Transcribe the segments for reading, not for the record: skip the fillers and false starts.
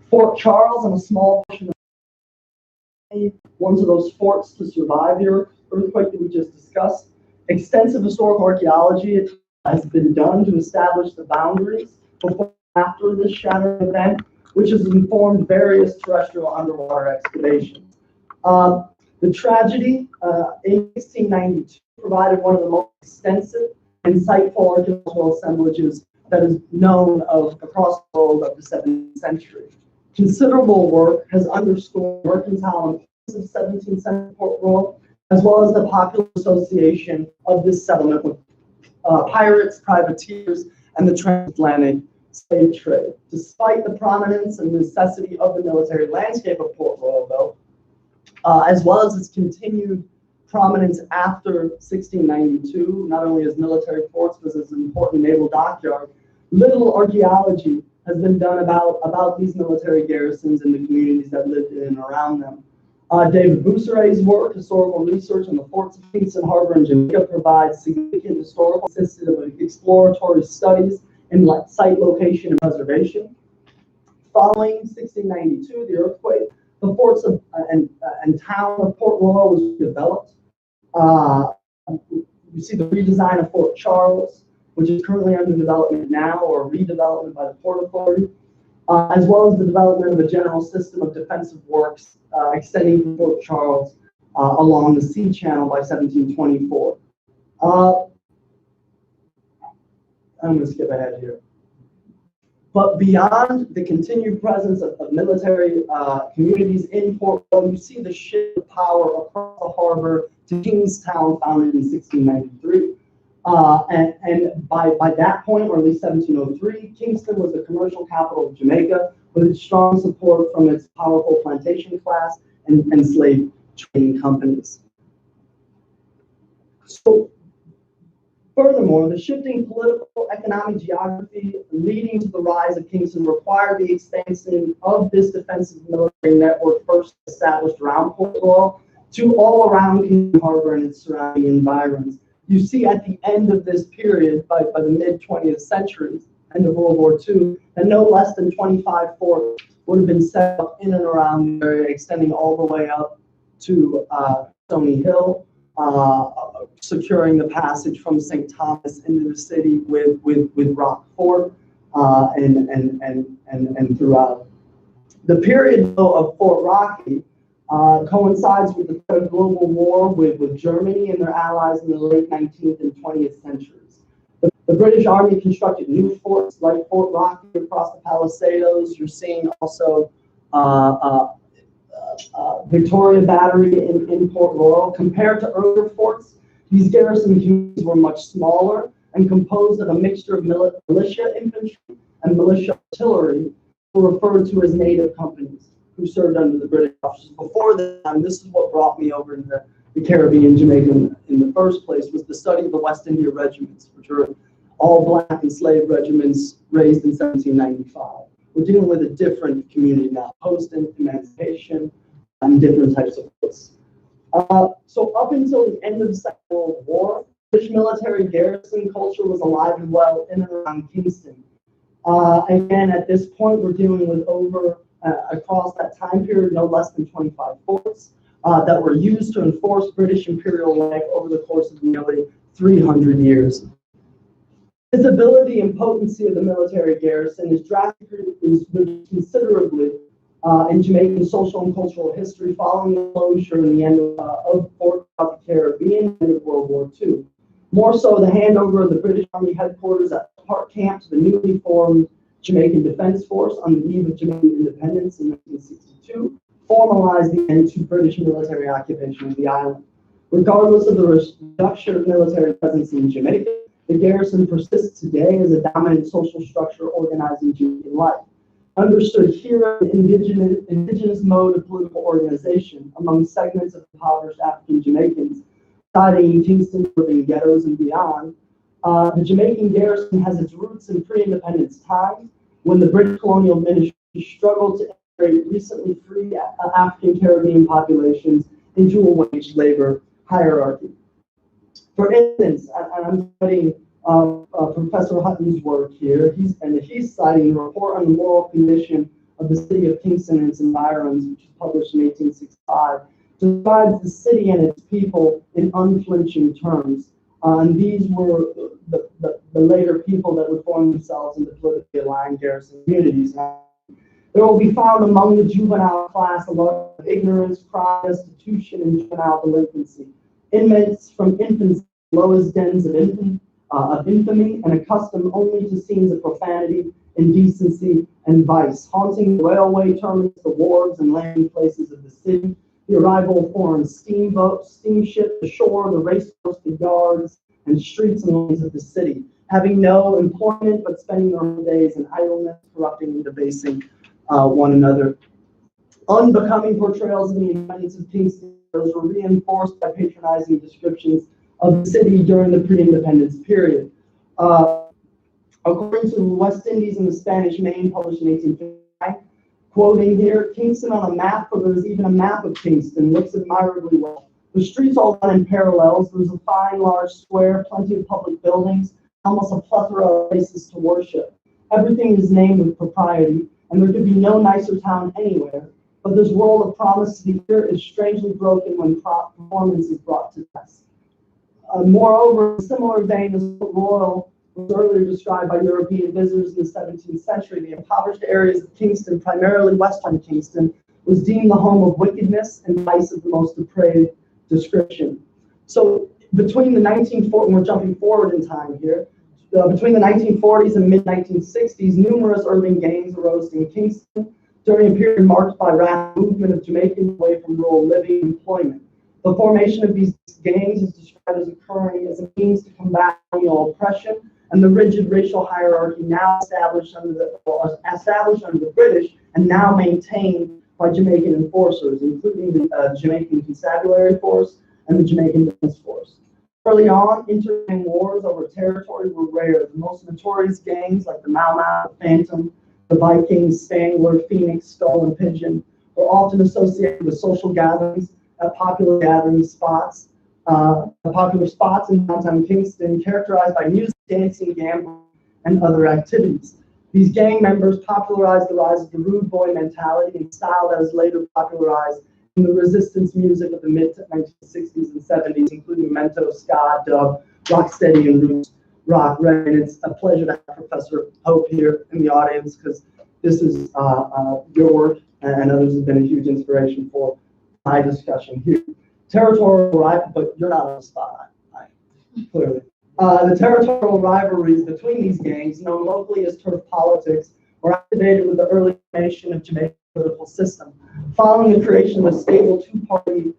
Fort Charles and a small portion of ones of those forts to survive the earthquake that we just discussed. Extensive historical archaeology has been done to establish the boundaries before and after this shattering event, which has informed various terrestrial underwater excavations. The tragedy in 1692 provided one of the most extensive, insightful archaeological assemblages that is known of across the world of the 17th century. Considerable work has underscored the mercantile importance of 17th century Port Royal, as well as the popular association of this settlement with pirates, privateers, and the transatlantic slave trade. Despite the prominence and necessity of the military landscape of Port Royal, though, as well as its continued prominence after 1692, not only as military forts, but as an important naval dockyard, little archaeology has been done about these military garrisons and the communities that lived in and around them. David Bousseray's work, historical research on the forts of Kingston Harbor and Jamaica, provides significant historical, consisted of exploratory studies in site location and preservation. Following 1692, the earthquake, the forts of, and town of Port Royal was developed. You see the redesign of Fort Charles, which is currently under development now, or redevelopment by the Port Authority, as well as the development of a general system of defensive works extending from Fort Charles along the sea channel by 1724. I'm going to skip ahead here. But beyond the continued presence of military communities in Port Royal, you see the shift of power across the harbor to Kingstown, founded in 1693. And by that point, or at least 1703, Kingston was the commercial capital of Jamaica, with its strong support from its powerful plantation class and slave trading companies. So, furthermore, the shifting political economic geography leading to the rise of Kingston required the expansion of this defensive military network first established around Port Royal to all around Kingston Harbor and its surrounding environs. You see at the end of this period, by the mid-20th century, end of World War II, that no less than 25 forts would have been set up in and around the area, extending all the way up to Stony Hill, securing the passage from St. Thomas into the city with Rock Fort and throughout. The period, though, of Fort Rocky coincides with the threat of global war with Germany and their allies in the late 19th and 20th centuries. The British Army constructed new forts like Fort Rocky across the Palisadoes. You're seeing also Victoria Battery in Port Royal. Compared to earlier forts, these garrison communities were much smaller and composed of a mixture of militia infantry and militia artillery, who were referred to as native companies, who served under the British officers. Before then, this is what brought me over to the Caribbean, Jamaica in the first place, was the study of the West India regiments, which are all black enslaved regiments raised in 1795. We're dealing with a different community now, post-emancipation, and different types of forts. So up until the end of the Second World War, British military garrison culture was alive and well in and around Kingston. Again, at this point, we're dealing with across that time period, no less than 25 forts that were used to enforce British imperial life over the course of nearly 300 years. Visibility and potency of the military garrison is reduced considerably in Jamaican social and cultural history following the closure and the end of Fort Royal, the Caribbean, and of World War II. More so, the handover of the British Army headquarters at Park Camp to the newly formed Jamaican Defense Force on the eve of Jamaican independence in 1962 formalized the end to British military occupation of the island. Regardless of the reduction of military presence in Jamaica, the garrison persists today as a dominant social structure organizing Jamaican life. Understood here an indigenous mode of political organization among segments of impoverished African Jamaicans, residing in Kingston, living ghettos and beyond. The Jamaican garrison has its roots in pre-independence times, when the British colonial ministry struggled to integrate recently free African Caribbean populations into a wage labor hierarchy. For instance, and I'm studying Professor Hutton's work here, he's citing a report on the moral condition of the city of Kingston and its environs, which was published in 1865, describes the city and its people in unflinching terms. And these were the later people that would form themselves into politically aligned garrison communities. There will be found among the juvenile class a lot of ignorance, crime, destitution, and juvenile delinquency. Inmates from infancy, lowest dens of infamy, and accustomed only to scenes of profanity, indecency, and vice, haunting the railway terminals, the wharves, and landing places of the city. The arrival of foreign steamboats, steamships, the shore, the racecourse, the yards, and streets and lanes of the city, having no employment but spending their whole days in idleness, corrupting and debasing one another. Unbecoming portrayals of the independence of Kingston were reinforced by patronizing descriptions of the city during the pre-independence period. According to West Indies and the Spanish Main, published in 1859, quoting here, Kingston on a map, for there's even a map of Kingston, looks admirably well. The streets all run in parallels. There's a fine, large square, plenty of public buildings, almost a plethora of places to worship. Everything is named with propriety, and there could be no nicer town anywhere. But this world of promise to the ear is strangely broken when performance is brought to test. Moreover, in a similar vein as Port Royal was earlier described by European visitors in the 17th century, the impoverished areas of Kingston, primarily western Kingston, was deemed the home of wickedness and vice of the most depraved description. So between the 1940s, we're jumping forward in time here, between the 1940s and mid-1960s, numerous urban gangs arose in Kingston during a period marked by rapid movement of Jamaicans away from rural living and employment. The formation of these gangs is described as occurring as a means to combat colonial oppression and the rigid racial hierarchy now established under the British and now maintained by Jamaican enforcers, including the Jamaican Constabulary Force and the Jamaican Defense Force. Early on, inter-gang wars over territory were rare. The most notorious gangs like the Mau Mau, Phantom, the Vikings, Spangler, Phoenix, Skull, and Pigeon were often associated with social gatherings at popular gathering spots, in downtown Kingston, characterized by music, dancing, gambling, and other activities. These gang members popularized the rise of the rude boy mentality and style that was later popularized in the resistance music of the mid-1960s and 70s, including mento, ska, dub, rocksteady, and roots rock. Right? And it's a pleasure to have Professor Hope here in the audience because this is your work and others have been a huge inspiration for my discussion here. Territorial rivalry, but you're not on the spot, clearly. The territorial rivalries between these gangs, known locally as turf politics, were activated with the early formation of Jamaica's political system. Following the creation of a stable two-party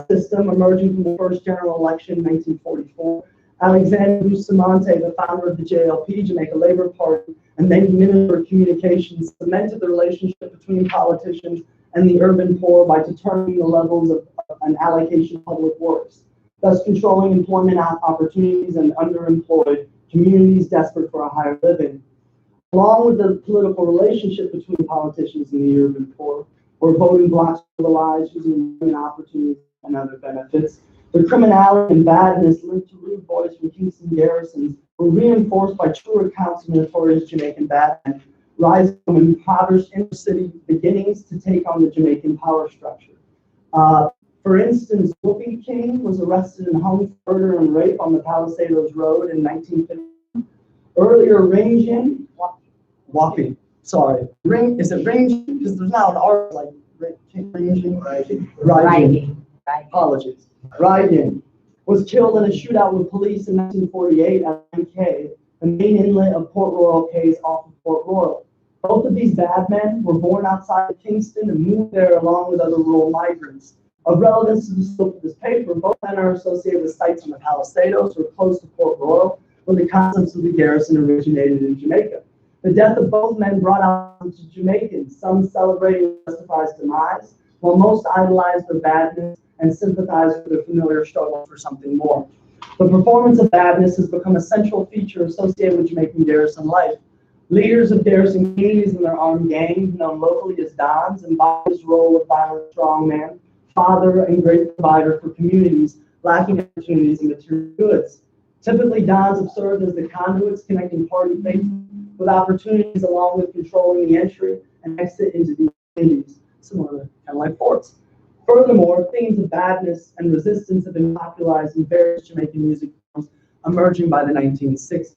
system emerging from the first general election in 1944, Alexander Bustamante, the founder of the JLP, Jamaica Labour Party, and then Minister of Communications, cemented the relationship between politicians and the urban poor by determining the levels of an allocation of public works, thus controlling employment opportunities and underemployed communities desperate for a higher living. Along with the political relationship between politicians and the urban poor, where voting blocks were civilized using employment opportunities and other benefits, the criminality and badness linked to rude boys from Kingston garrisons were reinforced by true accounts of notorious Jamaican badmen, rising from impoverished inner-city beginnings to take on the Jamaican power structure. For instance, Whoopie King was arrested and hung for murder and rape on the Palisados Road in 1950. Earlier, Ring, is it Ring? Because there's now an art like Riding. Apologies. Riding was killed in a shootout with police in 1948 at K, the main inlet of Port Royal Quays off of Port Royal. Both of these bad men were born outside of Kingston and moved there along with other rural migrants. Of relevance to the scope of this paper, both men are associated with sites on the Palisados or close to Port Royal, where the concepts of the garrison originated in Jamaica. The death of both men brought out to Jamaicans, some celebrating Justified's demise, while most idolized their badness and sympathized with their familiar struggle for something more. The performance of badness has become a central feature associated with Jamaican garrison life. Leaders of garrison communities and their armed gangs, known locally as Dons, embody this role of violent strongman, father, and great provider for communities lacking opportunities and material goods. Typically, Dons have served as the conduits connecting party faithful with opportunities along with controlling the entry and exit into the communities, similar to kind of like forts. Furthermore, themes of badness and resistance have been popularized in various Jamaican music forms emerging by the 1960s.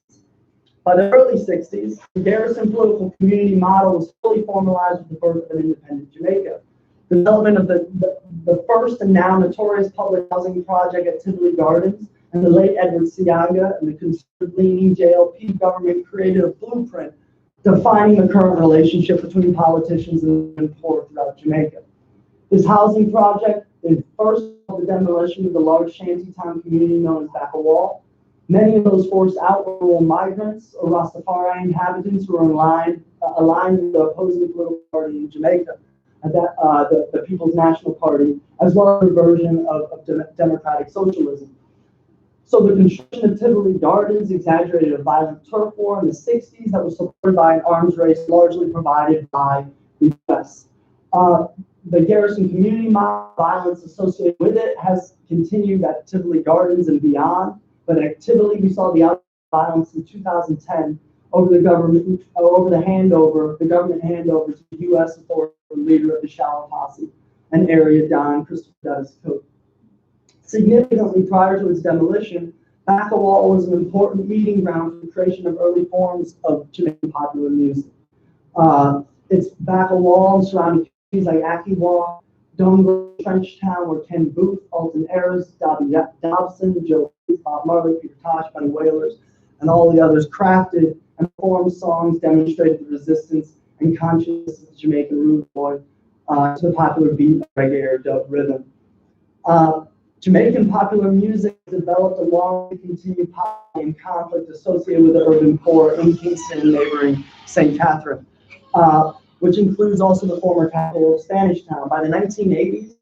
By the early 60s, the garrison political community model was fully formalized with the birth of an independent Jamaica. The development of the first and now notorious public housing project at Tivoli Gardens and the late Edward Siaga and the conservative-leaning JLP government created a blueprint defining the current relationship between politicians and the poor throughout Jamaica. This housing project is first the demolition of the large shantytown community known as Bacawal. Many of those forced out were rural migrants or Rastafari inhabitants who were aligned with the opposing political party in Jamaica, the People's National Party, as well as a version of democratic socialism. So the construction of Tivoli Gardens exaggerated a violent turf war in the 60s that was supported by an arms race largely provided by the US. The garrison community model, violence associated with it has continued at Tivoli Gardens and beyond. But at Tivoli, we saw the violence in 2010 over the government handover to the U.S. authority leader of the Shower Posse, an area Don Christopher Duttis Cook. Significantly prior to its demolition, Bacawal was an important meeting ground for the creation of early forms of Jamaican popular music. It's Bacawal and surrounding communities like Akiwa, Dongo, Trenchtown, where Ken Booth, Alton Ayres, Dobby Dobson, Joe Bob Marley, Peter Tosh, Bunny Whalers, and all the others crafted and performed songs demonstrated the resistance and consciousness of the Jamaican rude boy to the popular beat of reggae or dub rhythm. Jamaican popular music developed along with continued poverty and conflict associated with the urban poor in Kingston and neighboring St. Catherine, which includes also the former capital of Spanish Town. By the 1980s,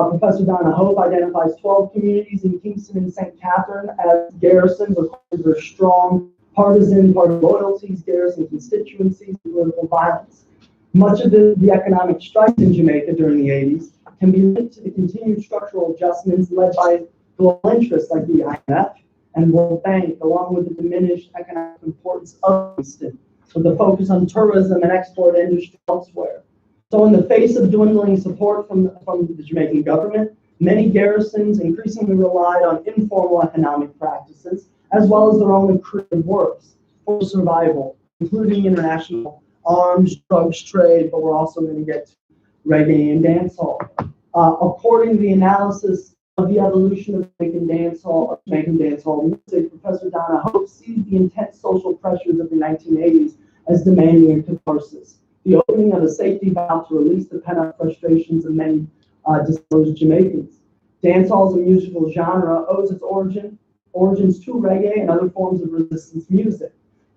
Professor Donna Hope identifies 12 communities in Kingston and St. Catherine as garrisons or their strong partisan party loyalties, garrison constituencies, and political violence. Much of the economic strife in Jamaica during the 80s can be linked to the continued structural adjustments led by global interests like the IMF and World Bank, along with the diminished economic importance of Kingston, with the focus on tourism and export industry elsewhere. So in the face of dwindling support from the Jamaican government, many garrisons increasingly relied on informal economic practices, as well as their own creative works for survival, including international arms, drugs trade, but we're also going to get to reggae and dancehall. According to the analysis of the evolution of Jamaican dancehall music, Professor Donna Hope sees the intense social pressures of the 1980s as demanding a catharsis. The opening of a safety valve to release the pent-up frustrations of many displaced Jamaicans. Dancehall as a musical genre owes its origins to reggae and other forms of resistance music,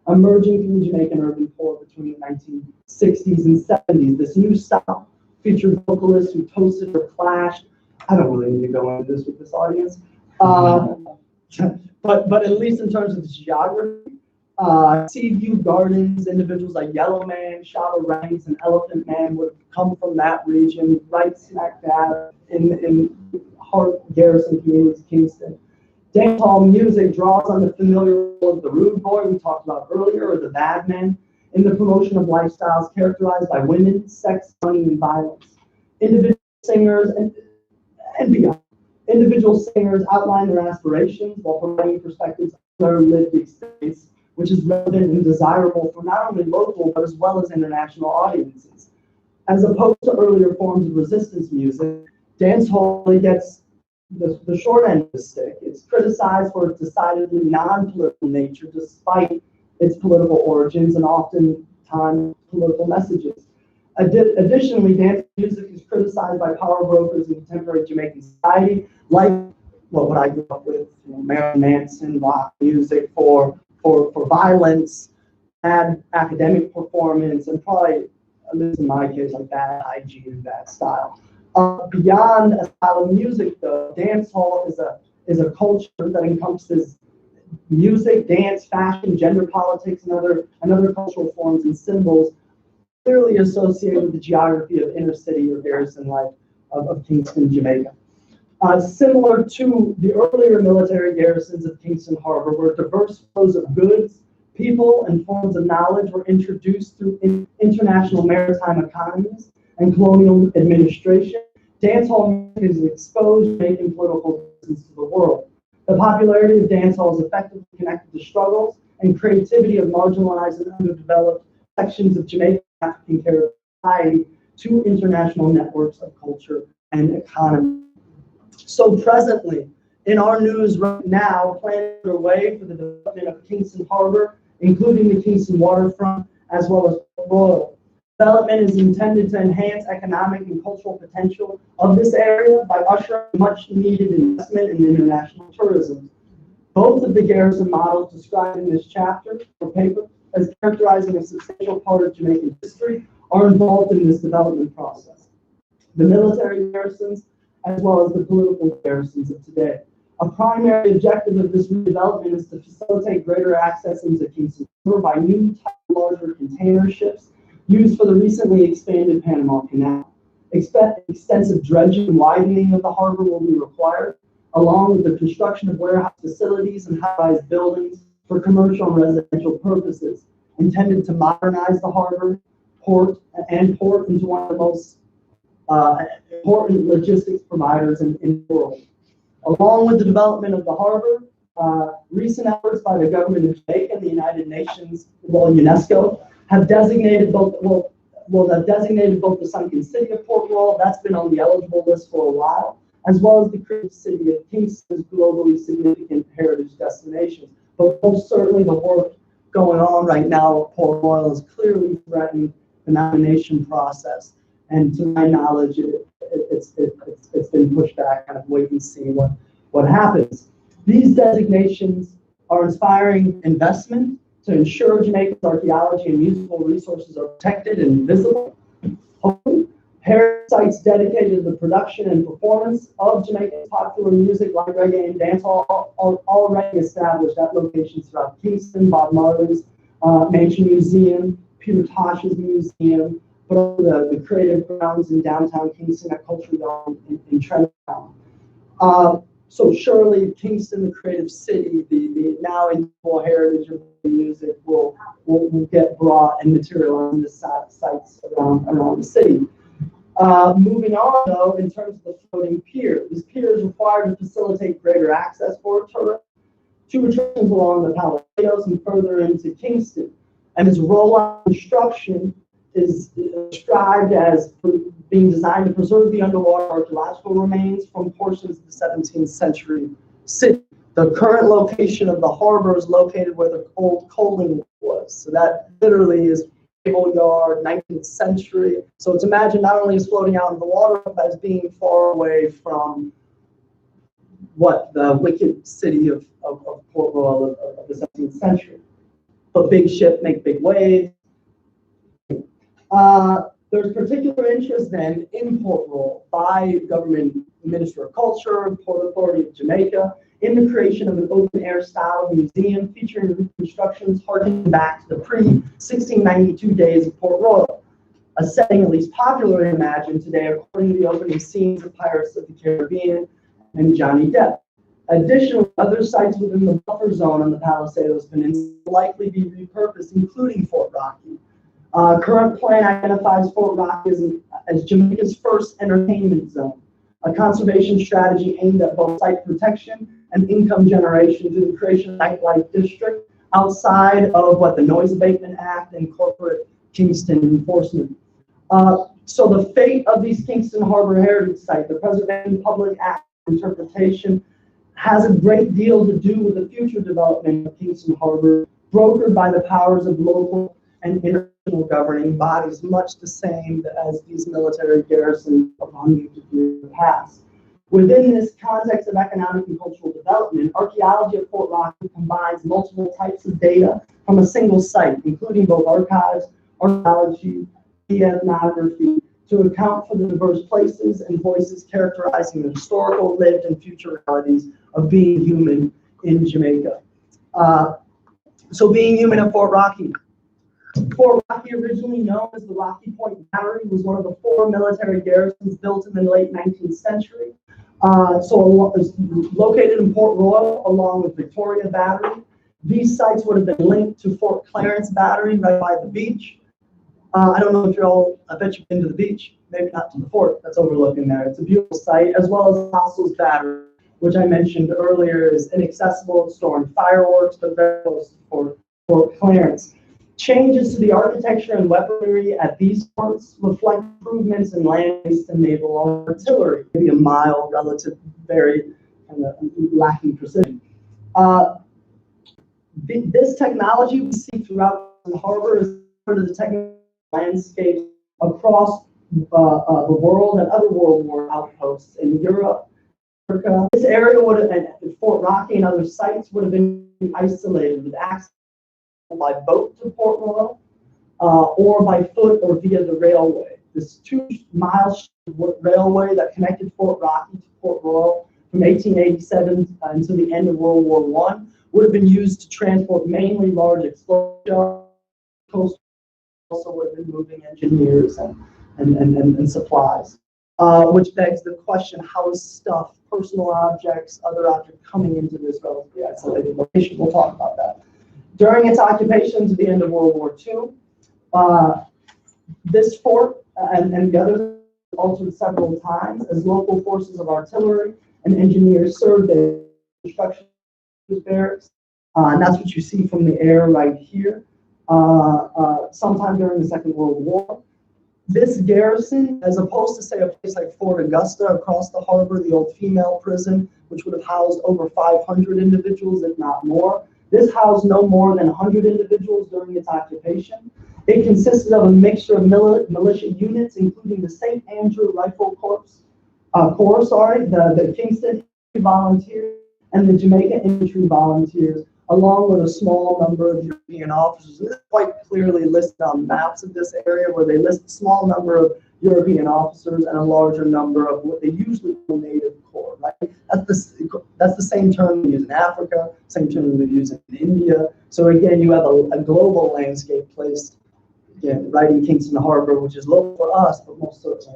emerging from the Jamaican urban poor between the 1960s and 70s. This new style featured vocalists who toasted or clashed. I don't really need to go into this with this audience, but at least in terms of the geography, Seaview Gardens, individuals like Yellow Man, Shaba Ranks, and Elephant Man would have come from that region, right smack dab in Hart Garrison communities, Kingston. Dancehall music draws on the familiar role of the rude boy we talked about earlier, or the bad man, in the promotion of lifestyles characterized by women, sex, money, and violence. Individual singers and beyond. Individual singers outline their aspirations while providing perspectives of their lived experience, which is relevant and desirable for not only local, but as well as international audiences. As opposed to earlier forms of resistance music, dancehall really gets the short end of the stick. It's criticized for its decidedly non-political nature, despite its political origins and oftentimes political messages. Additionally, dance music is criticized by power brokers in contemporary Jamaican society, like what I grew up with, Marilyn Manson, rock music for violence, bad academic performance, and probably, at least in my case, like bad hygiene and bad style. Beyond a style of music, though, dancehall is a culture that encompasses music, dance, fashion, gender politics, and other cultural forms and symbols clearly associated with the geography of inner city or garrison life of Kingston, Jamaica. Similar to the earlier military garrisons of Kingston Harbor, where diverse flows of goods, People and forms of knowledge were introduced through international maritime economies and colonial administration. Dancehall music is exposed, making political difference to the world. The popularity of dancehall is effectively connected to struggles and creativity of marginalized and underdeveloped sections of Jamaican African Caribbean society to international networks of culture and economy. So presently, in our news right now, plans are underway for the development of Kingston Harbor, including the Kingston waterfront, as well as Port Royal. Development is intended to enhance economic and cultural potential of this area by ushering much needed investment in international tourism. Both of the garrison models described in this chapter or paper as characterizing a substantial part of Jamaican history are involved in this development process. The military garrisons, as well as the political garrisons of today. A primary objective of this redevelopment is to facilitate greater access into Kingston Harbor by new larger container ships used for the recently expanded Panama Canal. Extensive dredging and widening of the harbor will be required, along with the construction of warehouse facilities and high-rise buildings for commercial and residential purposes, intended to modernize the harbor, port into one of the most important logistics providers in the world. Along with the development of the harbor, recent efforts by the government of Jamaica and the United Nations, UNESCO, have designated both the sunken city of Port Royal, that's been on the eligible list for a while, as well as the creative city of Kingston as globally significant heritage destinations. But most certainly the work going on right now at Port Royal has clearly threatened the nomination process. And to my knowledge, it's been pushed back, kind of wait and see what happens. These designations are inspiring investment to ensure Jamaica's archaeology and musical resources are protected and visible. Heritage sites dedicated to the production and performance of Jamaican popular music like reggae and dancehall are already established at locations throughout Kingston, Bob Marley's Mansion Museum, Peter Tosh's Museum, but the creative grounds in downtown Kingston at Culture Yard in Trenton. So surely Kingston, the creative city, the now intangible heritage of music will get brought and materialized in the sites around the city. Moving on, though, in terms of the floating pier, this pier is required to facilitate greater access for tourists to attractions along the Palacios and further into Kingston. And its rollout construction is described as being designed to preserve the underwater archaeological remains from portions of the 17th century city. The current location of the harbor is located where the old coaling was. So that literally is naval yard, 19th century. So it's imagined not only as floating out in the water, but as being far away from what the wicked city of Port Royal of the 17th century. But big ship make big waves. There's particular interest then in Port Royal by government Minister of Culture, Port Authority of Jamaica, in the creation of an open-air style museum featuring reconstructions harkening back to the pre-1692 days of Port Royal, a setting at least popularly imagined today according to the opening scenes of Pirates of the Caribbean and Johnny Depp. Additionally, other sites within the buffer zone on the Palisadoes Peninsula will likely be repurposed, including Fort Rocky. Current plan identifies Fort Rocky as Jamaica's first entertainment zone, a conservation strategy aimed at both site protection and income generation through the creation of a nightlife district outside of what the Noise Abatement Act and corporate Kingston enforcement. So the fate of these Kingston Harbor heritage sites, the Preservation Public Act interpretation, has a great deal to do with the future development of Kingston Harbor, brokered by the powers of local and international governing bodies, much the same as these military garrisons of hundreds of years past. Within this context of economic and cultural development, archaeology at Fort Rocky combines multiple types of data from a single site, including both archives, archaeology, ethnography, to account for the diverse places and voices characterizing the historical, lived, and future realities of being human in Jamaica. So being human at Fort Rocky. Fort Rocky, originally known as the Rocky Point Battery, was one of the 4 military garrisons built in the late 19th century. So it's located in Port Royal along with Victoria Battery. These sites would have been linked to Fort Clarence Battery right by the beach. I don't know if you're all, I bet you've been to the beach, maybe not to the fort that's overlooking there. It's a beautiful site, as well as Hostels Battery, which I mentioned earlier is inaccessible, storing fireworks, but very close to Fort Clarence. Changes to the architecture and weaponry at these forts reflect improvements in land-based and naval artillery, maybe a mild, relative, very kind of lacking precision. This technology we see throughout the harbor is part of the technical landscape across the world and other World War outposts in Europe, Africa. This area would have, and Fort Rocky and other sites would have been isolated with access by boat to Port Royal or by foot or via the railway. This 2-mile railway that connected Fort Rocky to Port Royal from 1887 until the end of World War I would have been used to transport mainly large explosives. Also would have been moving engineers and supplies, which begs the question, how is stuff, personal objects, other objects coming into this relatively isolated location? We'll talk about that. During its occupation to the end of World War II, this fort and the others altered several times as local forces of artillery and engineers served as construction barracks. And that's what you see from the air right here. Sometime during the Second World War. This garrison, as opposed to, say, a place like Fort Augusta across the harbor, the old female prison, which would have housed over 500 individuals, if not more, this housed no more than 100 individuals during its occupation. It consisted of a mixture of militia units, including the St. Andrew Rifle Corps, the Kingston Volunteers, and the Jamaica Infantry Volunteers, along with a small number of European officers. This is quite clearly listed on maps of this area, where they list a small number of European officers and a larger number of what they usually call native corps. Right? That's the same term we use in Africa, same term we use in India. So again, you have a global landscape placed, again, right in Kingston Harbor, which is local for us, but most certainly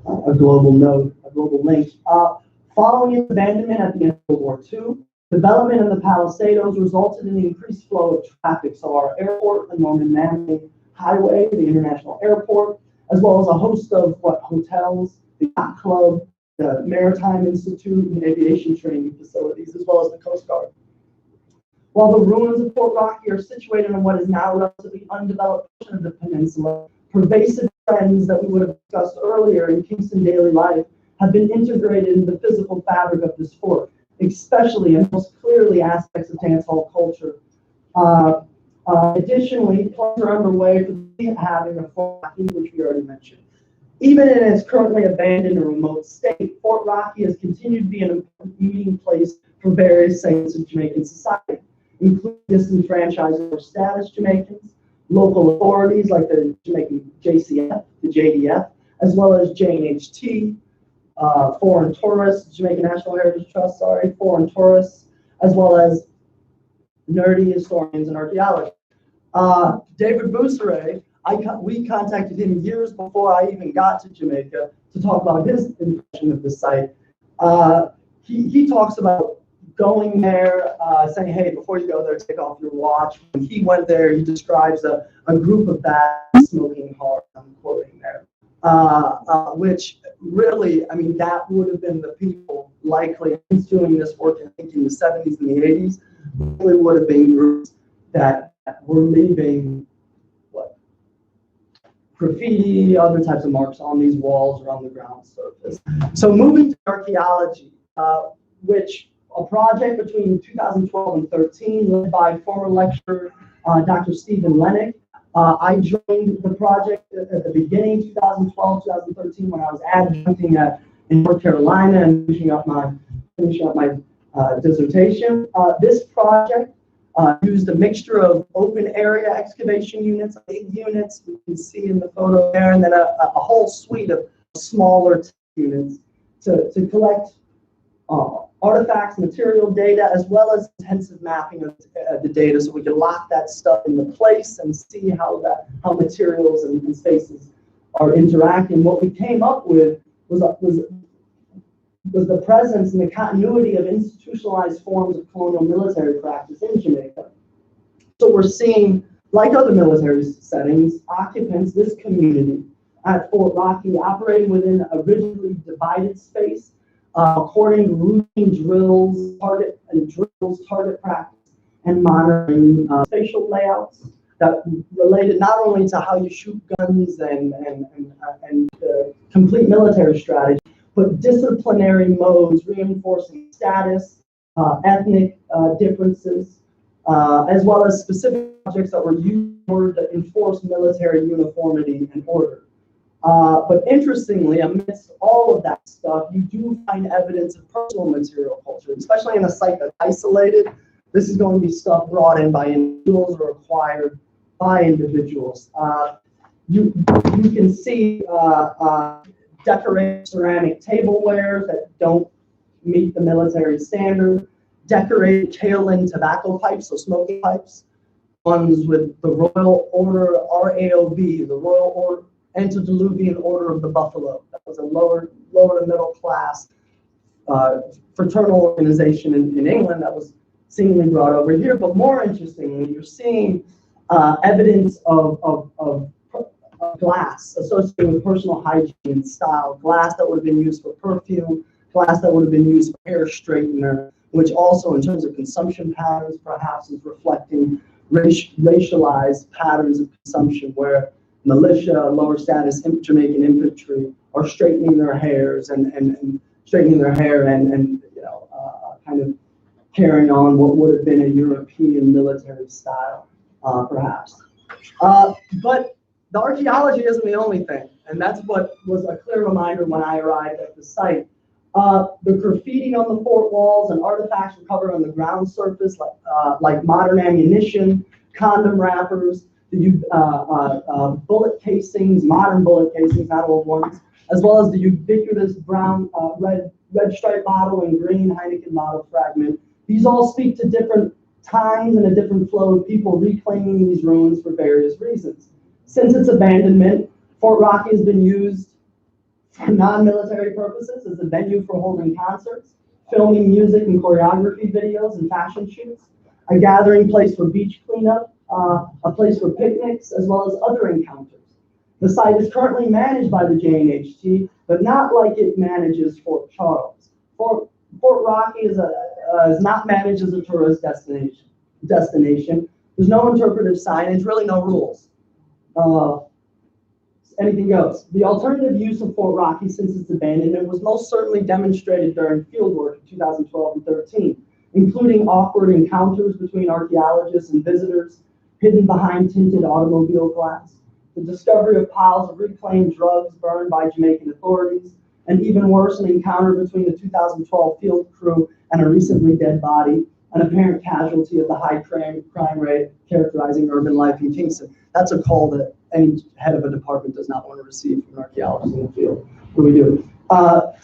a global node, a global link. Following its abandonment at the end of World War II, development of the Palisados resulted in the increased flow of traffic. So our airport, the Norman Manley Highway, the international airport, as well as a host of hotels, the yacht club, the Maritime Institute, and aviation training facilities, as well as the Coast Guard. While the ruins of Fort Rocky are situated in what is now a relatively undeveloped portion of the peninsula, pervasive trends that we would have discussed earlier in Kingston daily life have been integrated into the physical fabric of this fort, especially and most clearly aspects of dance hall culture. Additionally, plans are underway for having a Fort Rocky, which we already mentioned. Even in its currently abandoned and remote state, Fort Rocky has continued to be an important meeting place for various segments of Jamaican society, including disenfranchised or status Jamaicans, local authorities like the Jamaican JCF, the JDF, as well as JNHT, foreign tourists, Jamaican National Heritage Trust, foreign tourists, as well as nerdy historians and archaeologists. David Boussaret, we contacted him years before I even got to Jamaica to talk about his impression of the site. He talks about going there, saying, hey, before you go there, take off your watch. When he went there, he describes a group of bats smoking hard, I'm quoting there. Which really, I mean, that would have been the people likely doing this work, I think, in the 70s and the 80s, really would have been groups that were leaving graffiti, other types of marks on these walls or on the ground surface. So moving to archaeology, which a project between 2012 and 13 led by former lecturer Dr. Stephen Lennick. I joined the project at the beginning, 2012, 2013, when I was adjuncting in North Carolina and finishing up my dissertation. This project used a mixture of open area excavation units, big units, we can see in the photo there, and then a whole suite of smaller units to collect artifacts, material data, as well as intensive mapping of the data, so we can lock that stuff into place and see how materials and spaces are interacting. What we came up with was was the presence and the continuity of institutionalized forms of colonial military practice in Jamaica. So we're seeing, like other military settings, occupants, this community at Fort Rocky operating within a rigidly divided space, according to routine drills, target practice, and monitoring spatial layouts that related not only to how you shoot guns and complete military strategy, but disciplinary modes reinforcing status, ethnic differences, as well as specific objects that were used in order to enforce military uniformity and order. But interestingly, amidst all of that stuff, you do find evidence of personal material culture, especially in a site that's isolated. This is going to be stuff brought in by individuals or acquired by individuals. You can see decorated ceramic tableware that don't meet the military standard, decorated tail-end tobacco pipes, so smoking pipes, ones with the Royal Order RAOB, the Royal Order Antediluvian Order of the Buffalo. That was a lower to middle class fraternal organization in England that was seemingly brought over here. But more interestingly, you're seeing evidence of glass associated with personal hygiene and style, glass that would have been used for perfume, glass that would have been used for hair straightener, which also in terms of consumption patterns perhaps is reflecting racialized patterns of consumption where militia, lower status Jamaican infantry are straightening their hairs and straightening their hair and kind of carrying on what would have been a European military style, perhaps. But the archaeology isn't the only thing, and that's what was a clear reminder when I arrived at the site. The graffiti on the fort walls and artifacts recovered on the ground surface, like modern ammunition, condom wrappers, bullet casings, modern bullet casings, not old ones, as well as the ubiquitous brown, red stripe bottle and green Heineken bottle fragment. These all speak to different times and a different flow of people reclaiming these ruins for various reasons. Since its abandonment, Fort Rocky has been used for non-military purposes as a venue for holding concerts, filming music and choreography videos and fashion shoots, a gathering place for beach cleanup, a place for picnics, as well as other encounters. The site is currently managed by the JNHT, but not like it manages Fort Charles. Fort Rocky is not managed as a tourist destination. There's no interpretive signage, really no rules. Anything goes. The alternative use of Fort Rocky since its abandonment was most certainly demonstrated during fieldwork in 2012 and 13, including awkward encounters between archaeologists and visitors, hidden behind tinted automobile glass, the discovery of piles of reclaimed drugs burned by Jamaican authorities, and even worse, an encounter between the 2012 field crew and a recently dead body, an apparent casualty of the high crime rate characterizing urban life in Kingston. That's a call that any head of a department does not want to receive from an archaeologist in the field. What do we do?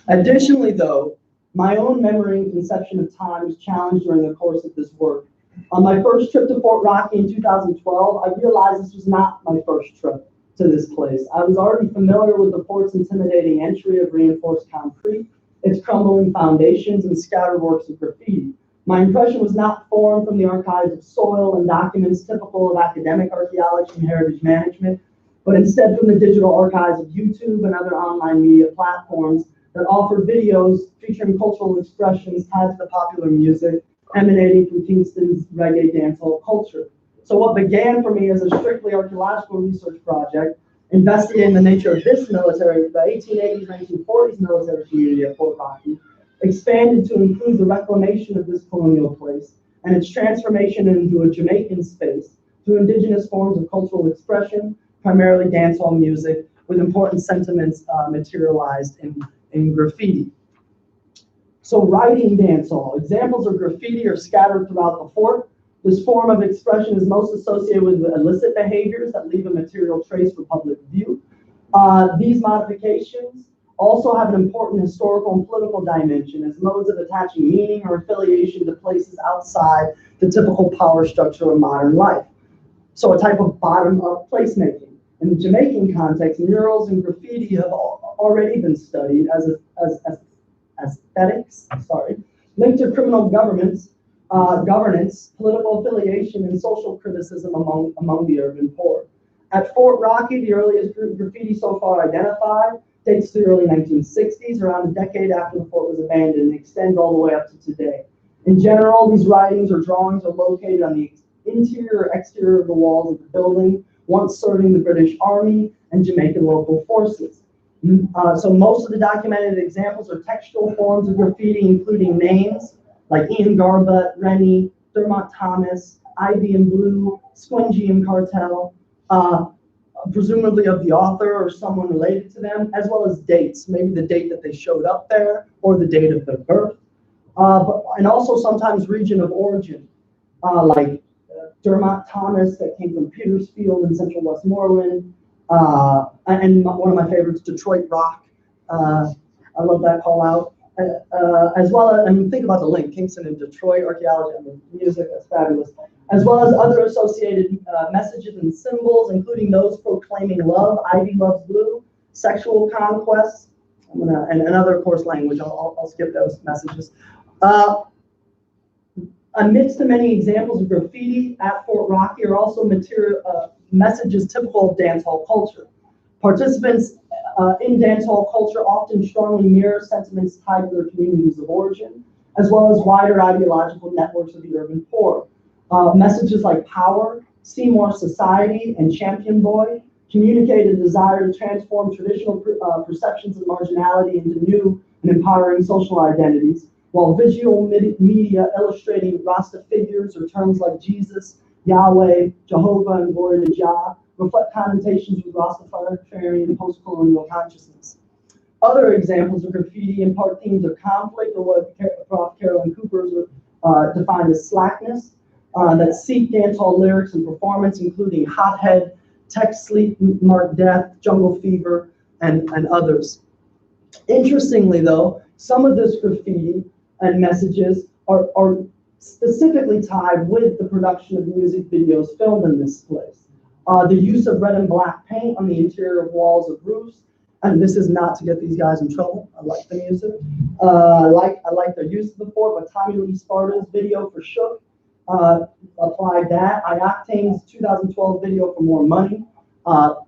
Additionally, though, my own memory and conception of time was challenged during the course of this work. On my first trip to Fort Rocky in 2012, I realized this was not my first trip to this place. I was already familiar with the fort's intimidating entry of reinforced concrete, its crumbling foundations, and scattered works of graffiti. My impression was not formed from the archives of soil and documents typical of academic archaeology and heritage management, but instead from the digital archives of YouTube and other online media platforms that offer videos featuring cultural expressions tied to the popular music emanating from Kingston's reggae dancehall culture. So what began for me as a strictly archaeological research project, investigating the nature of this military, the 1880s, 1940s military community at Fort Rocky, expanded to include the reclamation of this colonial place and its transformation into a Jamaican space through indigenous forms of cultural expression, primarily dancehall music, with important sentiments materialized in graffiti. So writing dancehall, examples of graffiti are scattered throughout the fort. This form of expression is most associated with illicit behaviors that leave a material trace for public view. These modifications also have an important historical and political dimension as modes of attaching meaning or affiliation to places outside the typical power structure of modern life. So a type of bottom-up placemaking. In the Jamaican context, murals and graffiti have already been studied as ethics, linked to criminal governance, political affiliation, and social criticism among the urban poor. At Fort Rocky, the earliest graffiti so far identified dates to the early 1960s, around a decade after the fort was abandoned, and extends all the way up to today. In general, these writings or drawings are located on the interior or exterior of the walls of the building, once serving the British Army and Jamaican local forces. So most of the documented examples are textual forms of graffiti, including names like Ian Garbutt, Rennie, Dermot Thomas, Ivy and Blue, Squingy and Cartel, presumably of the author or someone related to them, as well as dates, maybe the date that they showed up there or the date of their birth, and also sometimes region of origin, like Dermot Thomas that came from Petersfield in central Westmoreland, and one of my favorites, Detroit Rock. I love that call out. As well as, I mean, think about the link, Kingston and Detroit, archaeology, and the music, that's fabulous. As well as other associated messages and symbols, including those proclaiming love, Ivy loves blue, sexual conquests, and other coarse language. I'll skip those messages. Amidst the many examples of graffiti at Fort Rocky are also messages typical of dancehall culture. Participants in dancehall culture often strongly mirror sentiments tied to their communities of origin, as well as wider ideological networks of the urban poor. Messages like power, see more society, and champion boy communicate a desire to transform traditional perceptions of marginality into new and empowering social identities, while visual media illustrating Rasta figures or terms like Jesus, Yahweh, Jehovah, and Glory to Jah reflect connotations with Rastafarian post-colonial consciousness. Other examples of graffiti impart themes of conflict, or what Prof. Carolyn Cooper defined as slackness, that seek dancehall lyrics and performance, including Hothead, Text Sleep, Mark Death, Jungle Fever, and others. Interestingly, though, some of this graffiti and messages are specifically tied with the production of music videos filmed in this place. The use of red and black paint on the interior of walls of roofs, and this is not to get these guys in trouble. I like the music. I like their use of the fort, but Tommy Lee Sparta's video for Shook applied that. iOctane's 2012 video for More Money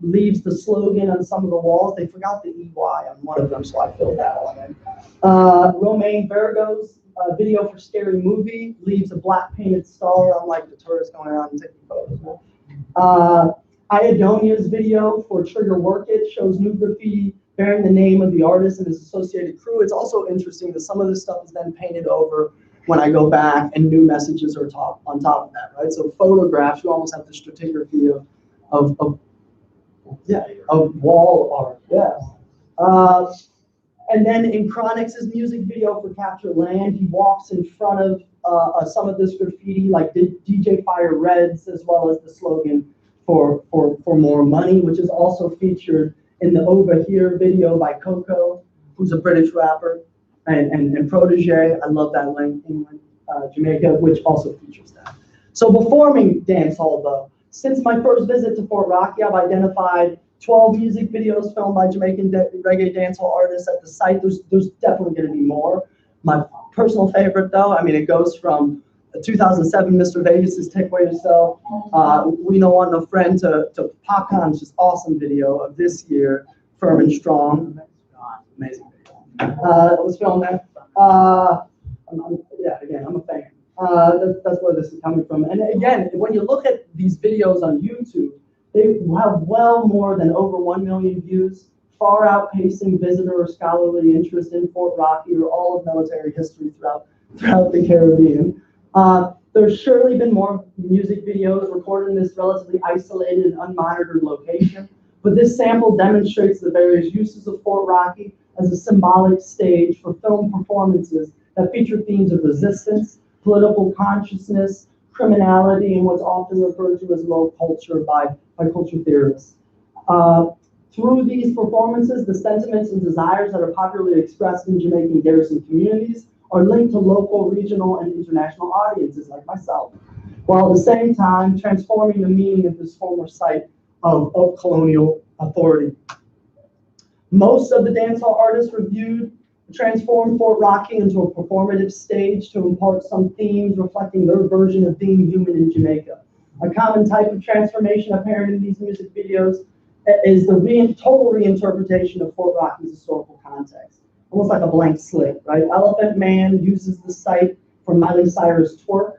leaves the slogan on some of the walls. They forgot the EY on one of them, so I filled that one in. Romaine Vergo's video for Scary Movie leaves a black painted star, unlike the tourists going around and taking photos. Iadonia's video for Trigger Work It shows new graffiti bearing the name of the artist and his associated crew. It's also interesting that some of this stuff is then painted over when I go back and new messages are on top of that, right? So photographs, you almost have the stratigraphy of wall art, yes. And then in Chronix's music video for Capture Land, he walks in front of some of this graffiti, like DJ Fire Reds, as well as the slogan for More Money, which is also featured in the Over Here video by Coco, who's a British rapper, and Protege. I love that link, England, Jamaica, which also features that. So performing dancehall, though, since my first visit to Fort Rocky, I've identified 12 music videos filmed by Jamaican reggae dancehall artists at the site. There's definitely going to be more. My personal favorite, though, I mean, it goes from 2007 Mr. Vegas' Take Away Yourself, We Don't Want No Friend, to Popcon's just awesome video of this year, Firm and Strong. Amazing video. It was filmed there. Again, I'm a fan. That's where this is coming from. And again, when you look at these videos on YouTube, they have well more than over 1 million views, far outpacing visitor or scholarly interest in Fort Rocky or all of military history throughout the Caribbean. There's surely been more music videos recorded in this relatively isolated and unmonitored location, but this sample demonstrates the various uses of Fort Rocky as a symbolic stage for film performances that feature themes of resistance, political consciousness, criminality, and what's often referred to as low culture by culture theorists. Through these performances, the sentiments and desires that are popularly expressed in Jamaican garrison communities are linked to local, regional, and international audiences like myself, while at the same time transforming the meaning of this former site of colonial authority. Most of the dancehall artists reviewed transformed Fort Rocky into a performative stage to impart some themes reflecting their version of being human in Jamaica. A common type of transformation apparent in these music videos is the total reinterpretation of Fort Rocky's historical context, almost like a blank slate, right? Elephant Man uses the site for Miley Cyrus' Twerk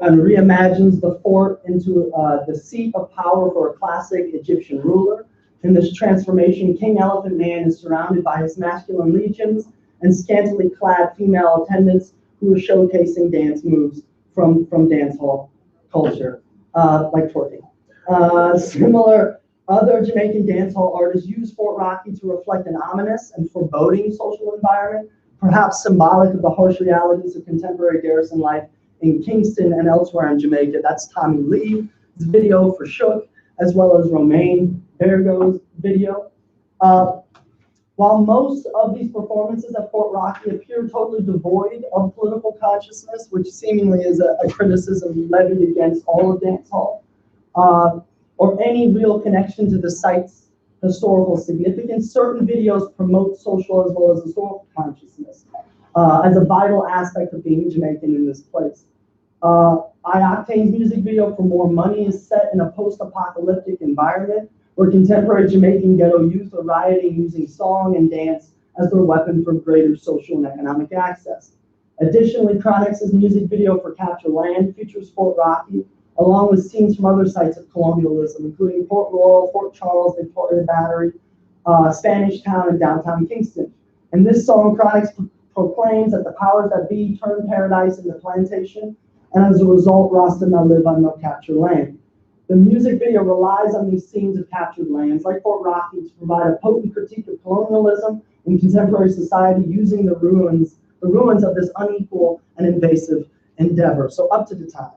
and reimagines the fort into the seat of power for a classic Egyptian ruler. In this transformation, King Elephant Man is surrounded by his masculine legions and scantily clad female attendants who are showcasing dance moves from dance hall culture, like twerking. Similar other Jamaican dancehall artists use Fort Rocky to reflect an ominous and foreboding social environment, perhaps symbolic of the harsh realities of contemporary garrison life in Kingston and elsewhere in Jamaica. That's Tommy Lee's video for Shook, as well as Romain Bergo's video. While most of these performances at Fort Rocky appear totally devoid of political consciousness, which seemingly is a criticism levied against all of dancehall, or any real connection to the site's historical significance, certain videos promote social as well as historical consciousness as a vital aspect of being Jamaican in this place. iOctane's music video for More Money is set in a post-apocalyptic environment where contemporary Jamaican ghetto youth are rioting using song and dance as their weapon for greater social and economic access. Additionally, Chronix's music video for Capture Land features Fort Rocky, along with scenes from other sites of colonialism, including Port Royal, Fort Charles, Victoria Battery, Spanish Town, and downtown Kingston. In this song, Chronix proclaims that the powers that be turned paradise into plantation, and as a result, Rasta now live on no capture land. The music video relies on these scenes of captured lands, like Fort Rocky, to provide a potent critique of colonialism in contemporary society using the ruins of this unequal and invasive endeavor. So up to the time.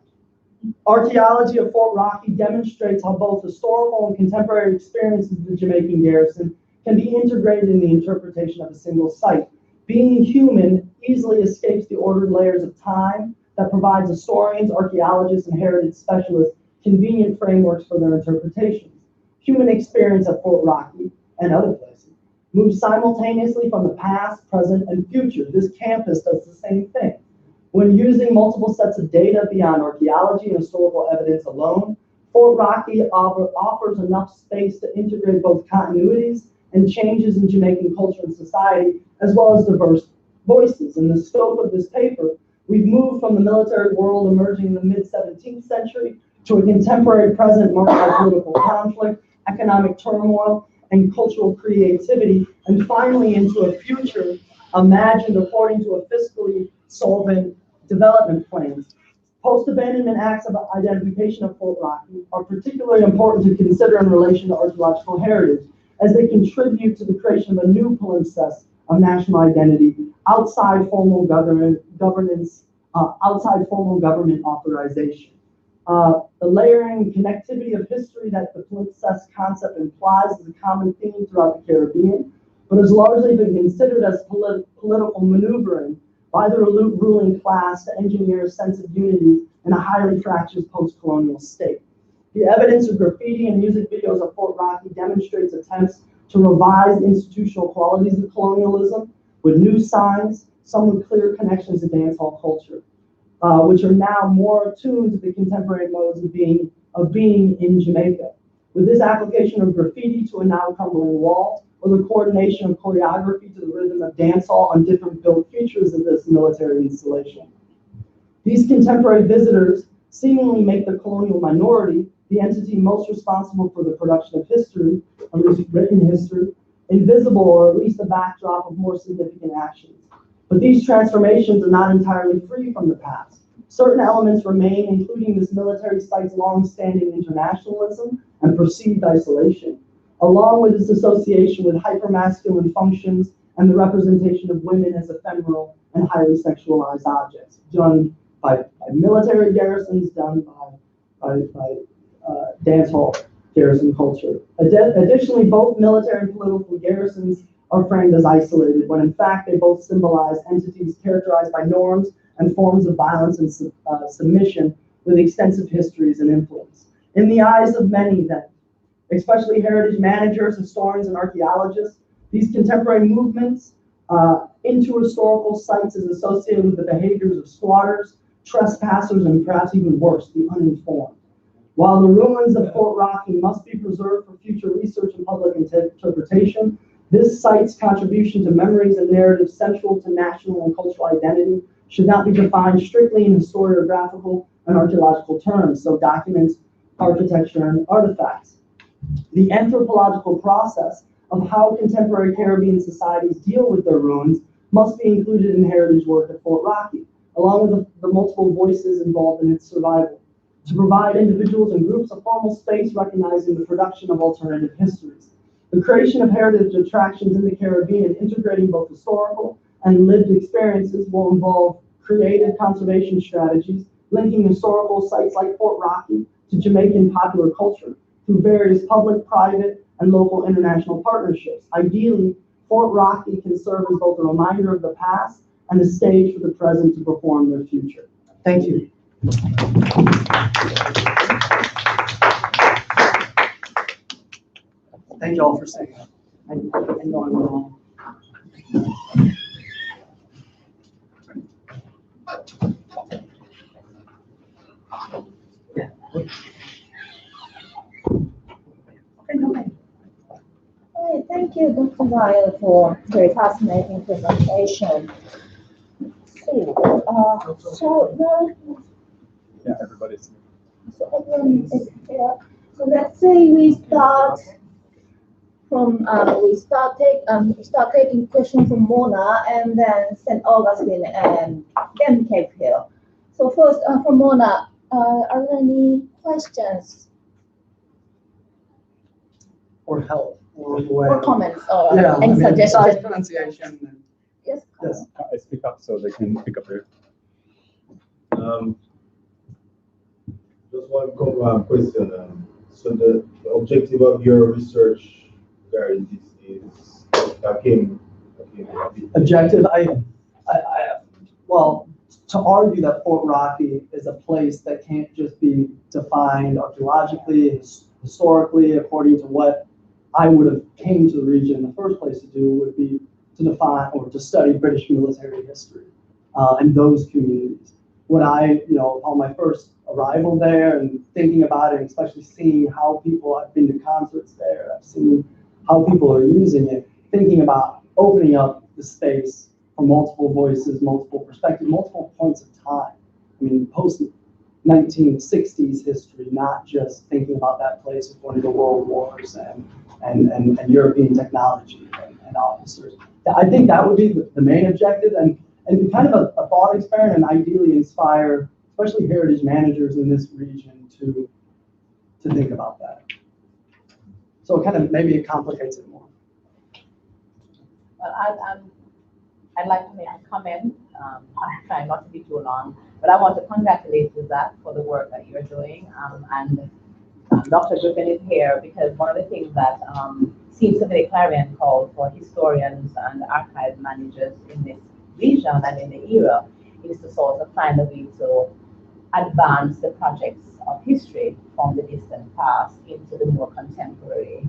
Archaeology of Fort Rocky demonstrates how both historical and contemporary experiences of the Jamaican garrison can be integrated in the interpretation of a single site. Being human easily escapes the ordered layers of time that provides historians, archaeologists, and heritage specialists convenient frameworks for their interpretations. Human experience at Fort Rocky and other places moves simultaneously from the past, present, and future. This campus does the same thing. When using multiple sets of data beyond archaeology and historical evidence alone, Fort Rocky offers enough space to integrate both continuities and changes in Jamaican culture and society, as well as diverse voices. In the scope of this paper, we've moved from the military world emerging in the mid-17th century to a contemporary present marked by political conflict, economic turmoil, and cultural creativity, and finally into a future imagined according to a fiscally solvent development plans. Post-abandonment acts of identification of Fort Rocky are particularly important to consider in relation to archaeological heritage, as they contribute to the creation of a new palimpsest of national identity outside formal governance, outside formal government authorization. The layering and connectivity of history that the palimpsest concept implies is a common theme throughout the Caribbean, but has largely been considered as political maneuvering by the ruling class to engineer a sense of unity in a highly fractured post-colonial state. The evidence of graffiti and music videos of Fort Rocky demonstrates attempts to revise institutional qualities of colonialism with new signs, some with clear connections to dancehall culture, which are now more attuned to the contemporary modes of being in Jamaica. With this application of graffiti to a now crumbling wall, or the coordination of choreography to the rhythm of dancehall on different built features of this military installation. These contemporary visitors seemingly make the colonial minority, the entity most responsible for the production of history, at least written history, invisible or at least a backdrop of more significant actions. But these transformations are not entirely free from the past. Certain elements remain, including this military site's long-standing internationalism and perceived isolation, along with its association with hypermasculine functions and the representation of women as ephemeral and highly sexualized objects, done by military garrisons, done by dancehall garrison culture. Additionally, both military and political garrisons are framed as isolated, when in fact they both symbolize entities characterized by norms and forms of violence and submission with extensive histories and influence. In the eyes of many then, especially heritage managers, historians, and archaeologists, these contemporary movements into historical sites is associated with the behaviors of squatters, trespassers, and perhaps even worse, the uninformed. While the ruins of Fort Rocky must be preserved for future research and public interpretation, this site's contribution to memories and narratives central to national and cultural identity should not be defined strictly in historiographical and archaeological terms, so documents, architecture, and artifacts. The anthropological process of how contemporary Caribbean societies deal with their ruins must be included in heritage work at Fort Rocky, along with the multiple voices involved in its survival, to provide individuals and groups a formal space recognizing the production of alternative histories. The creation of heritage attractions in the Caribbean, integrating both historical and lived experiences, will involve creative conservation strategies, linking historical sites like Fort Rocky to Jamaican popular culture through various public, private, and local international partnerships. Ideally, Fort Rocky can serve as both a reminder of the past and a stage for the present to perform their future. Thank you. Thank you all for saying that. And going along. Yeah. Hey, thank you, Dr. Ryle, for a very fascinating presentation. So now, Yeah, everybody's. so everyone is here. So let's say we start from we start taking questions from Mona and then St. Augustine and then Cape Hill. So first, from Mona, are there any questions Or help, or comments or yeah, any besides suggestions? pronunciation. Yes. Yes. I speak up so they can pick up here. Just one question. So the objective of your research regarding this is Objective, well, to argue that Fort Rocky is a place that can't just be defined archaeologically, historically, according to what I would have came to the region in the first place to do, would be to define or to study British military history and those communities. When on my first arrival there and thinking about it, and especially seeing how people, I've been to concerts there, I've seen how people are using it, thinking about opening up the space for multiple voices, multiple perspectives, multiple points of time. I mean, post-1960s history, not just thinking about that place according to world wars and European technology and officers. I think that would be the main objective, and kind of a thought experiment, and ideally inspire, especially heritage managers in this region to think about that. So maybe it complicates it more. Well, I'd like to make a comment. I'm trying not to be too long, but I want to congratulate you, Zach, for the work that you're doing. And Dr. Griffin is here because one of the things that seems to be a clarion call for historians and archive managers in this region and in the era is to sort of find a way to advance the projects of history from the distant past into the more contemporary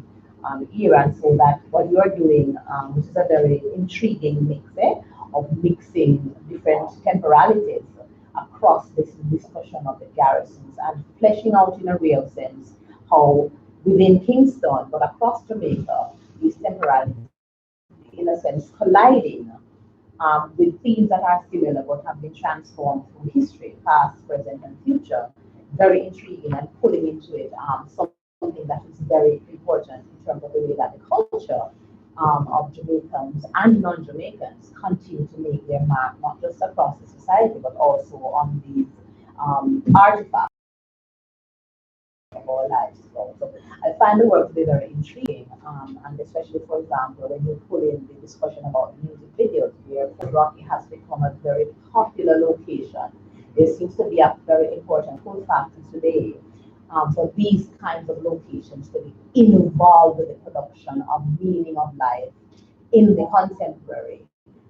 era. And so that what you're doing, which is a very intriguing mix of mixing different temporalities across this discussion of the garrisons and fleshing out in a real sense how within Kingston, but across Jamaica, these temporalities, in a sense, colliding with themes that are similar but have been transformed through history, past, present, and future. Very intriguing, and pulling into it something that is very important in terms of the way that the culture of Jamaicans and non-Jamaicans continue to make their mark, not just across the society, but also on these artifacts of our lives. So I find the work to be very intriguing, and especially, for example, when you pull in the discussion about music videos, where Fort Rocky has become a very popular location. There seems to be a very important pull factor today for these kinds of locations to be involved with the production of meaning of life in the contemporary,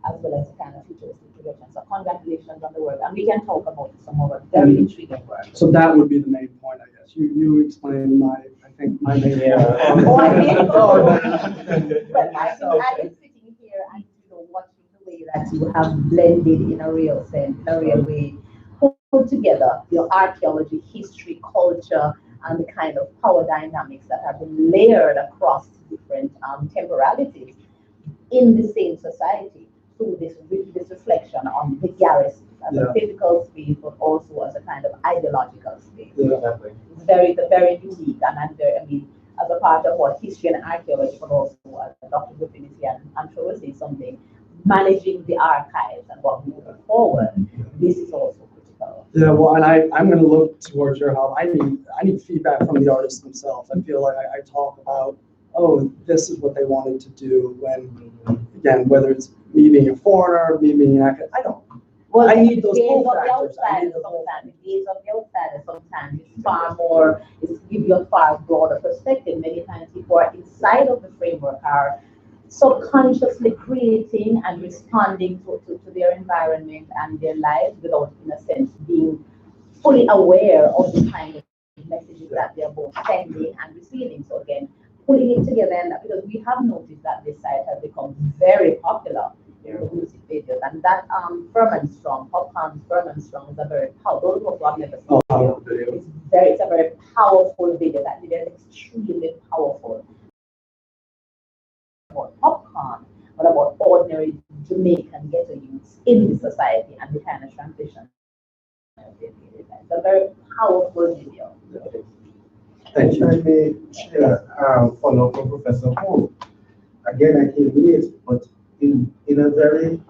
as well as the kind of futuristic projection. So congratulations on the work, and we can talk about some more very intriguing work. So that would be the main point, I guess. You explained my main point. Oh, I did. Well, I think I was sitting here and watching that you have blended in a real sense, in a real way, put together your archaeology, history, culture, and the kind of power dynamics that have been layered across different temporalities in the same society through this reflection on the garrison as a physical space, but also as a kind of ideological space. Exactly. It's very unique, and I mean, as a part of what history and archaeology, but also as Dr. Griffin is here, and I'm sure we'll say something, managing the archives and what we move forward, this is also critical. Yeah, well, and I'm going to look towards your help. I need feedback from the artists themselves. I feel like I talk about, oh, this is what they wanted to do when, again, whether it's me being a foreigner, me being an academic, I don't. Well, I need those gaze pull of the factors. outsider sometimes, the gaze of the outsider sometimes is far more, is give you a far broader perspective. Many times people are inside of the framework are subconsciously creating and responding to their environment and their lives without, in a sense, being fully aware of the kind of messages that they're both sending and receiving. So again, pulling it together, and because we have noticed that this site has become very popular in the music videos, and that Firm and Strong, Popcorn's Firm and Strong is a very powerful, those of us who have never seen it, it's a very powerful video. That video is extremely powerful. About popcorn, but about ordinary Jamaican ghetto youths in the society and the kind of transition. It's a very powerful video. Thank you. I may follow up from Professor Ho. Again, I came late, but in a very,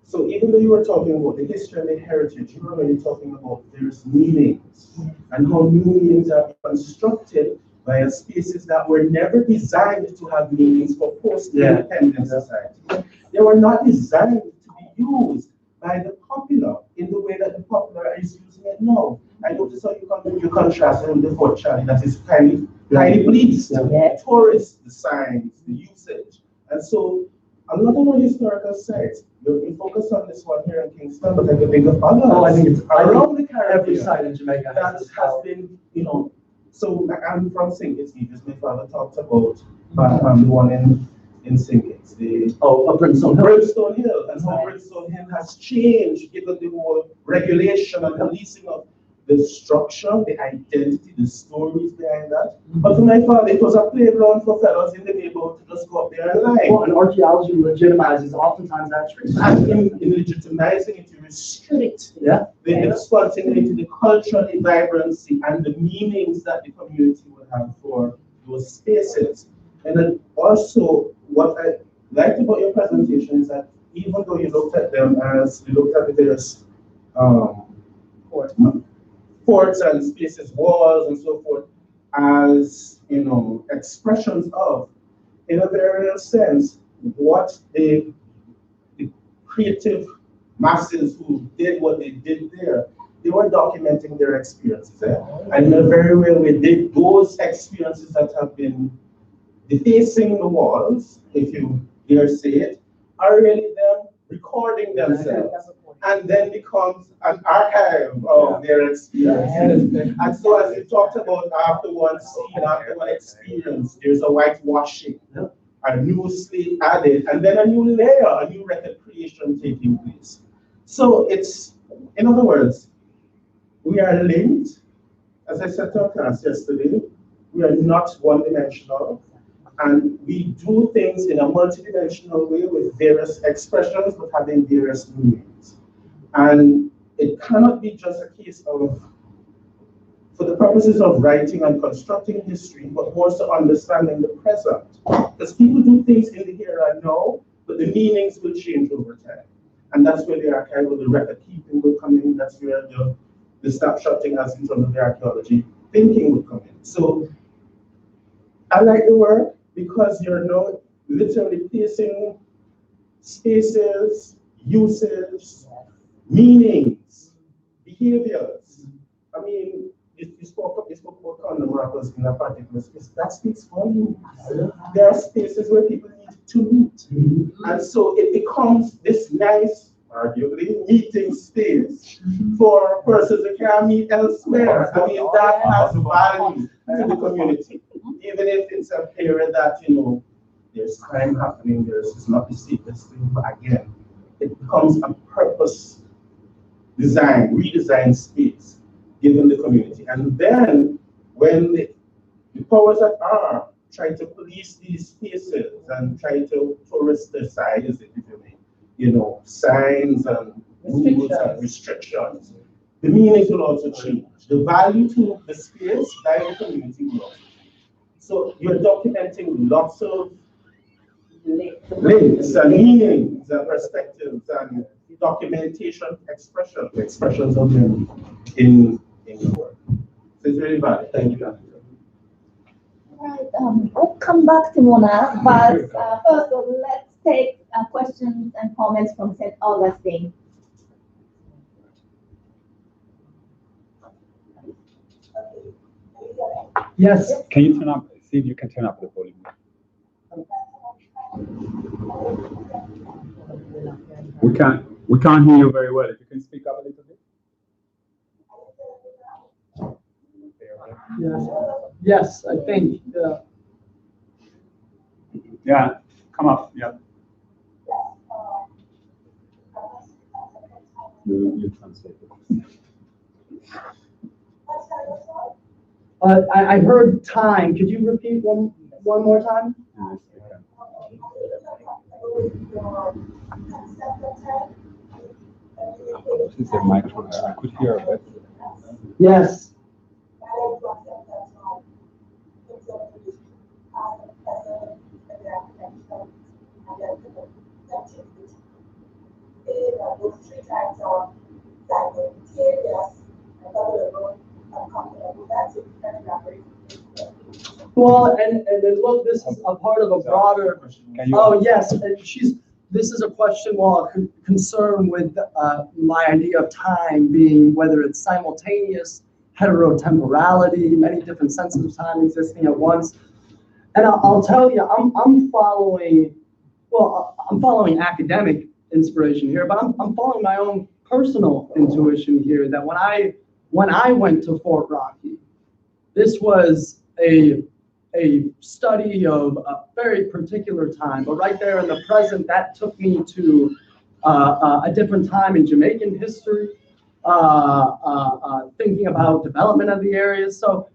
so even though you were talking about the history and the heritage, you were really talking about there's meanings and how new meanings are constructed by spaces that were never designed to have meanings for post-independent society. They were not designed to be used by the popular in the way that the popular is using it now. I notice how you contrast it with the Fort Charlie that is highly policed, tourists, the signs, the usage. And so a lot of our historical sites, you focus on this one here in Kingston, but I can think of others. Oh, I think it's around the Caribbean. Every site in Jamaica that has been, so I'm from St. Kitts. My father talked about the one in St. Kitts, Brimstone Hill, and how Brimstone Hill has changed given the whole regulation and policing of the structure, the identity, the stories behind that. But for my father, it was a playground for fellows in the neighborhood to just go up there and lie. Well, and archaeology legitimizes oftentimes that truth. And in legitimizing it, you restrict the spontaneity, the cultural vibrancy, and the meanings that the community would have for those spaces. And then also, what I liked about your presentation is that even though you looked at them as you looked at the various forts and spaces, walls and so forth, as expressions of, in a very real sense, what the creative masses who did what they did there, they were documenting their experiences. And in a very real way, those experiences that have been defacing the walls, if you dare say it, are really them recording themselves, and then becomes an archive of their experiences. And so as you talked about, after one scene, after one experience, there's a whitewashing, a new slate added, and then a new layer, a new record creation taking place. So it's, in other words, we are linked. As I said to our class yesterday, we are not one-dimensional, and we do things in a multidimensional way with various expressions but having various meanings. And it cannot be just a case of, for the purposes of writing and constructing history, but more so understanding the present. Because people do things in the here and now, but the meanings will change over time. And that's where the archival, the record keeping will come in. That's where the snapshotting as in terms of the archaeology thinking will come in. So I like the work because you're now literally placing spaces, uses, meanings, behaviors. I mean, you spoke about condom wrappers in a particular space. That speaks volumes. There are spaces where people need to meet. And so it becomes this nice, arguably, meeting space for persons that can't meet elsewhere. I mean, that has value to the community. Even if it's a period that, there's crime happening, it's not the safest thing, but again, it becomes a purpose design, redesigned space given the community. And then when the powers that are try to police these spaces and try to touristicize it, if you may, signs and rules and restrictions, the meanings will also change. The value to the space by the community will also change. So you're documenting lots of links and meanings and perspectives and documentation, expressions of them in the work. So it's really valid. Thank you. Right, we'll come back to Mona, but first let's take questions and comments from St. Augustine. Yes. Can you see if you can turn up the volume? We can't hear you very well. If you can speak up a little bit. Yes, I think. Yeah, come up. Yeah. You translate it. I heard time. Could you repeat one more time? Yes, This is a microphone. I could hear it. Yes. Well, and look, this is a part of a broader. Oh yes, and this is a question, well, concern with my idea of time being whether it's simultaneous, heterotemporality, many different senses of time existing at once. And I'll tell you, I'm following academic inspiration here, but I'm following my own personal intuition here that when I went to Fort Rocky, this was a study of a very particular time, but right there in the present, that took me to a different time in Jamaican history, thinking about development of the areas. So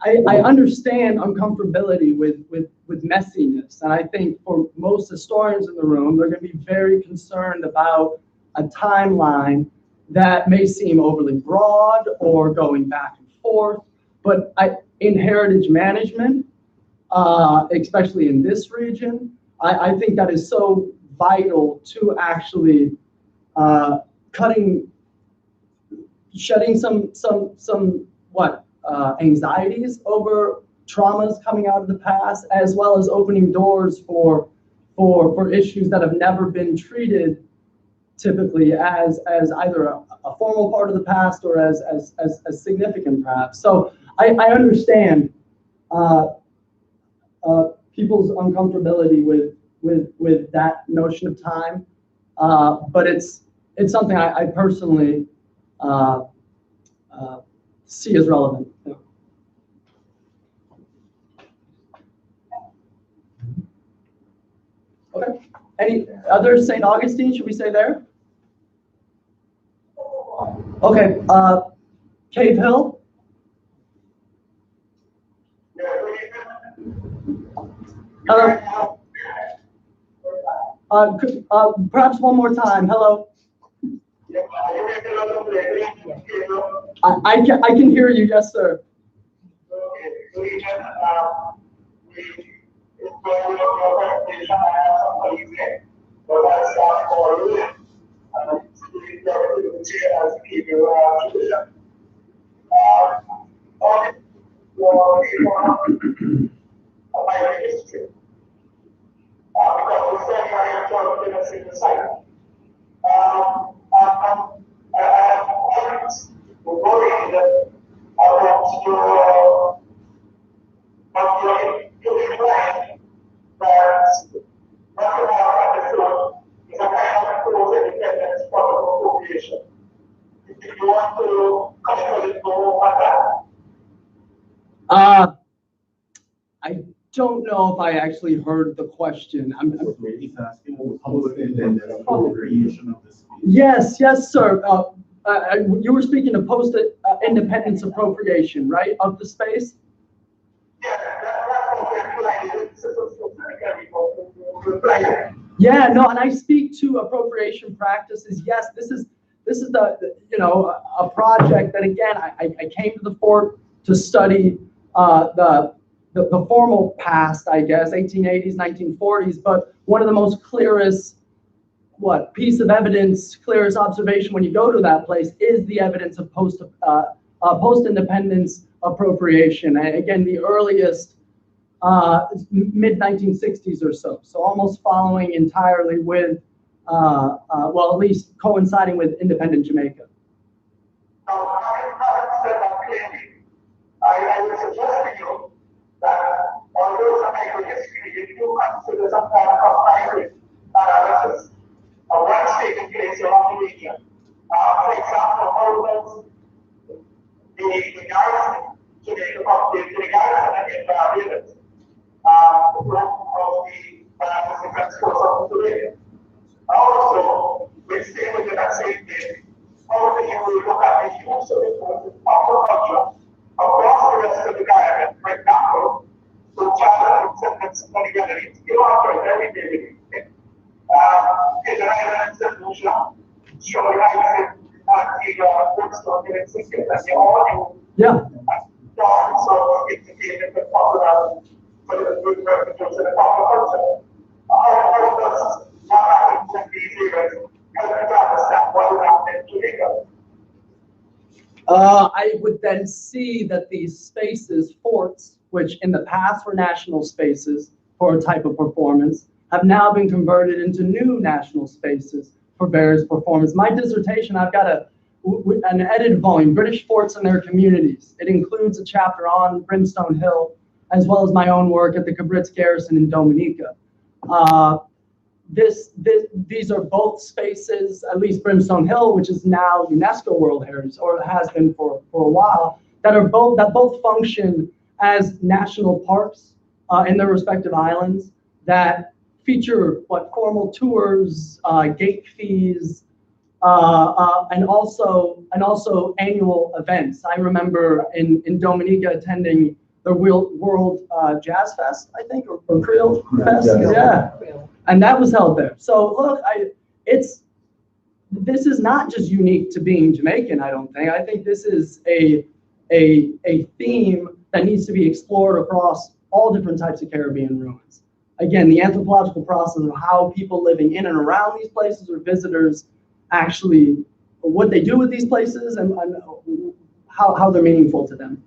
I understand uncomfortability with messiness, and I think for most historians in the room, they're going to be very concerned about a timeline that may seem overly broad or going back and forth. But in heritage management, especially in this region, I think that is so vital to actually shedding some anxieties over traumas coming out of the past, as well as opening doors for issues that have never been treated typically as either a formal part of the past or as significant perhaps. So I understand people's uncomfortability with that notion of time, but it's something I personally see as relevant. Yeah. Okay. Any other St. Augustine? Should we say there? Okay. Cave Hill. Perhaps one more time. Hello. I can hear you. Yes, sir. I don't know if I actually heard the question. He's asking who posted and the appropriation of the space. Yes, sir. You were speaking of post-independence appropriation, right, of the space? Yeah, no, and I speak to appropriation practices. Yes, this is a project that, again, I came to the fort to study the formal past, I guess, 1880s, 1940s, but one of the most clearest piece of evidence, clearest observation when you go to that place is the evidence of post-independence appropriation. And again, the earliest mid-1960s or so. So almost following entirely with, at least coinciding with independent Jamaica. I would suggest to you that although some history, if you consider some kind of comparative analysis of what's taking place around the region. For example, how does the garrison to the garrison and the Barbados work of the defense force of the Caribbean? Also, we stay within that same thing. How do you look at the use of the forces of agriculture across the rest of the Caribbean? For example, so China acceptance of the Grenadines, you are very big. Is an island institution, showing how you works on the existence and the audio. Yeah. So it's the popular for the good refugees and the popular culture. How does what happens in these areas help you to understand what is happening in Jamaica? I would then see that these spaces, forts, which in the past were national spaces for a type of performance, have now been converted into new national spaces for various performance. My dissertation, I've got an edited volume, British Forts and Their Communities. It includes a chapter on Brimstone Hill, as well as my own work at the Cabritz Garrison in Dominica. These are both spaces, at least Brimstone Hill, which is now UNESCO World Heritage, or has been for a while, that both function as national parks in their respective islands, that feature formal tours, gate fees, and also annual events. I remember in Dominica attending the World Jazz Fest, I think, or Creole Fest. Yeah, and that was held there. So look, this is not just unique to being Jamaican. I don't think. I think this is a theme that needs to be explored across all different types of Caribbean ruins. Again, the anthropological process of how people living in and around these places or visitors actually, what they do with these places and how they're meaningful to them.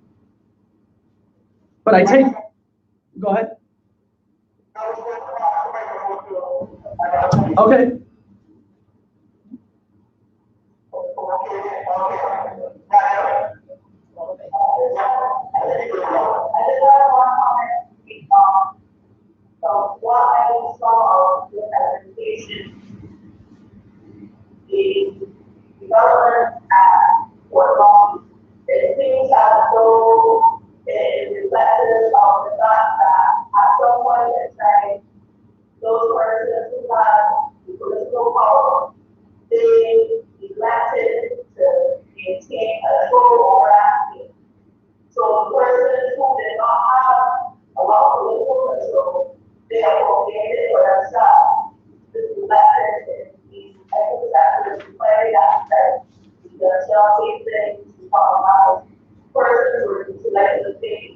But I take, go ahead. Okay. So what I saw with the presentation is development at Fort Lauderdale. It seems as though it is reflective of the fact that at some point in time, those persons who have the political power, they elected to maintain control over acting. So the persons who did not have a lot of political control, they have appropriated for themselves. This is elected in these exercises to play that set. The Chelsea things, we talk about persons who are selected to think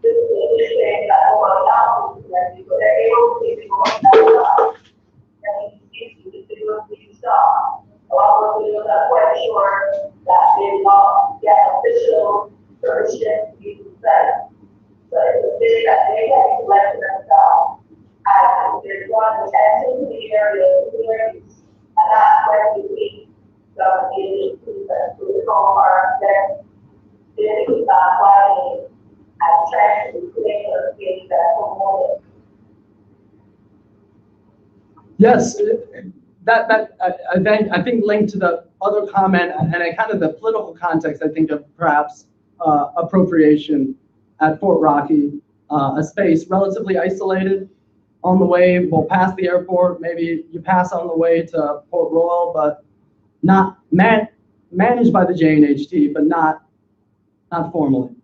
this is a thing that will allow them to select because they're able to be going down and it's easy to do these stuff. A lot of people are quite sure that they will get official permission to be set. But it's a thing that they have selected themselves. And they're going to tend to the area of communities. And that's where we meet the political arms that they planning and trying to create a space that promote it. Yes, that I think linked to the other comment and a kind of the political context, I think, of perhaps appropriation at Fort Rocky a space relatively isolated on the way, well, past the airport. Maybe you pass on the way to Port Royal, but not managed by the JNHT, but not formally.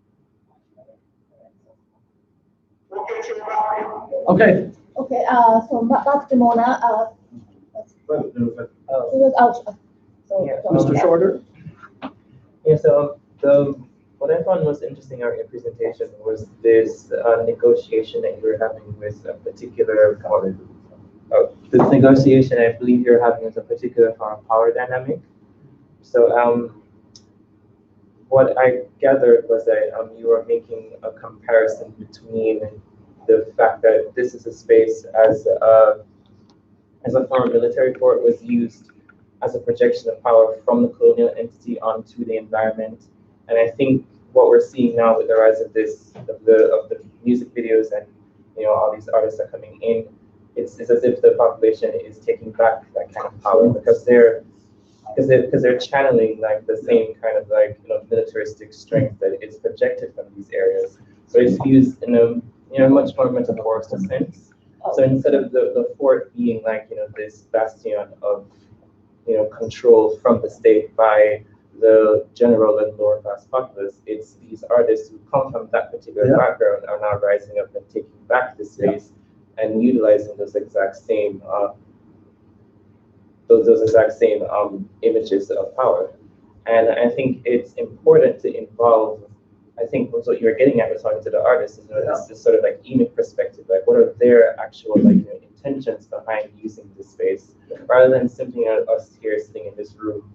Okay. Okay, so back to Mona. Well, there was like, It was out. So, Mr. Shorter? Yeah, so what I found most interesting about your presentation was this negotiation that you were having with a particular this negotiation I believe you're having with a particular power dynamic. So what I gathered was that you were making a comparison between the fact that this is a space as a former military fort was used as a projection of power from the colonial entity onto the environment. And I think what we're seeing now with the rise of the music videos and all these artists are coming in, it's as if the population is taking back that kind of power because they're channeling like the same kind of like militaristic strength that is projected from these areas. So it's used in a much more metaphorical sense. So instead of the fort being like this bastion of control from the state by the general and lower class populace, it's these artists who come from that particular background are now rising up and taking back the space and utilizing those exact same images of power. And I think it's important to involve. I think what you're getting at with talking to the artists is this sort of like emic perspective, like what are their actual intentions behind using this space, rather than simply us here sitting in this room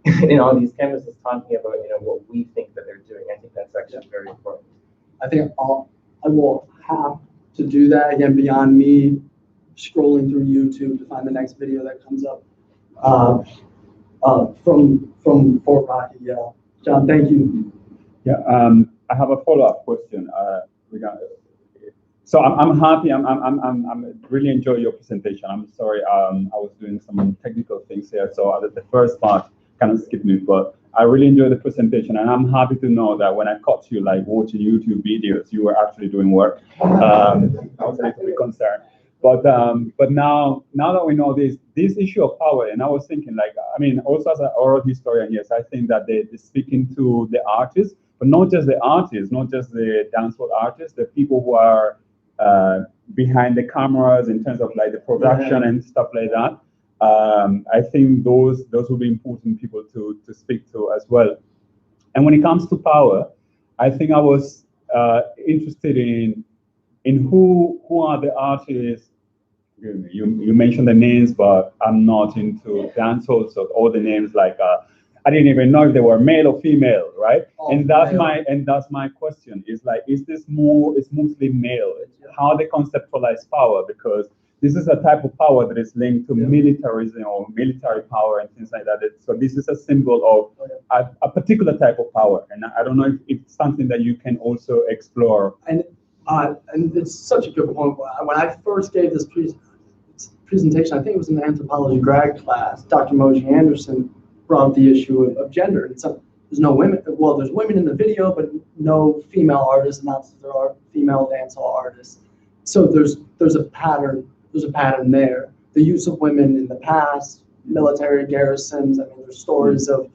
in all these canvases talking about what we think that they're doing. I think that's actually very important. I think I will have to do that again beyond me scrolling through YouTube to find the next video that comes up from Fort Rocky. John, thank you. Yeah, I have a follow-up question. So I'm happy. I'm really enjoy your presentation. I'm sorry, I was doing some technical things here, so the first part kind of skipped me. But I really enjoy the presentation, and I'm happy to know that when I caught you like watching YouTube videos, you were actually doing work. I was a little bit concerned. But now that we know this issue of power, and I was thinking also as an oral historian, yes, I think that they speaking to the artists, but not just the artists, not just the dancehall artists, the people who are behind the cameras in terms of like the production and stuff like that. I think those will be important people to speak to as well. And when it comes to power, I think I was interested in who are the artists. You mentioned the names, but I'm not into dancehall, so all the names like I didn't even know if they were male or female, right? And that's my question. Is like, is this it's mostly male? How they conceptualize power, because this is a type of power that is linked to militarism or military power and things like that. So this is a symbol of a particular type of power, and I don't know if it's something that you can also explore. And it's such a good point. When I first gave this presentation, I think it was in the anthropology grad class, Dr. Moji Anderson brought up the issue of gender. And so there's no women. Well, there's women in the video, but no female artists. Not that there are female dancehall artists. So there's a pattern. There's a pattern there. The use of women in the past, military garrisons. I mean, there's stories of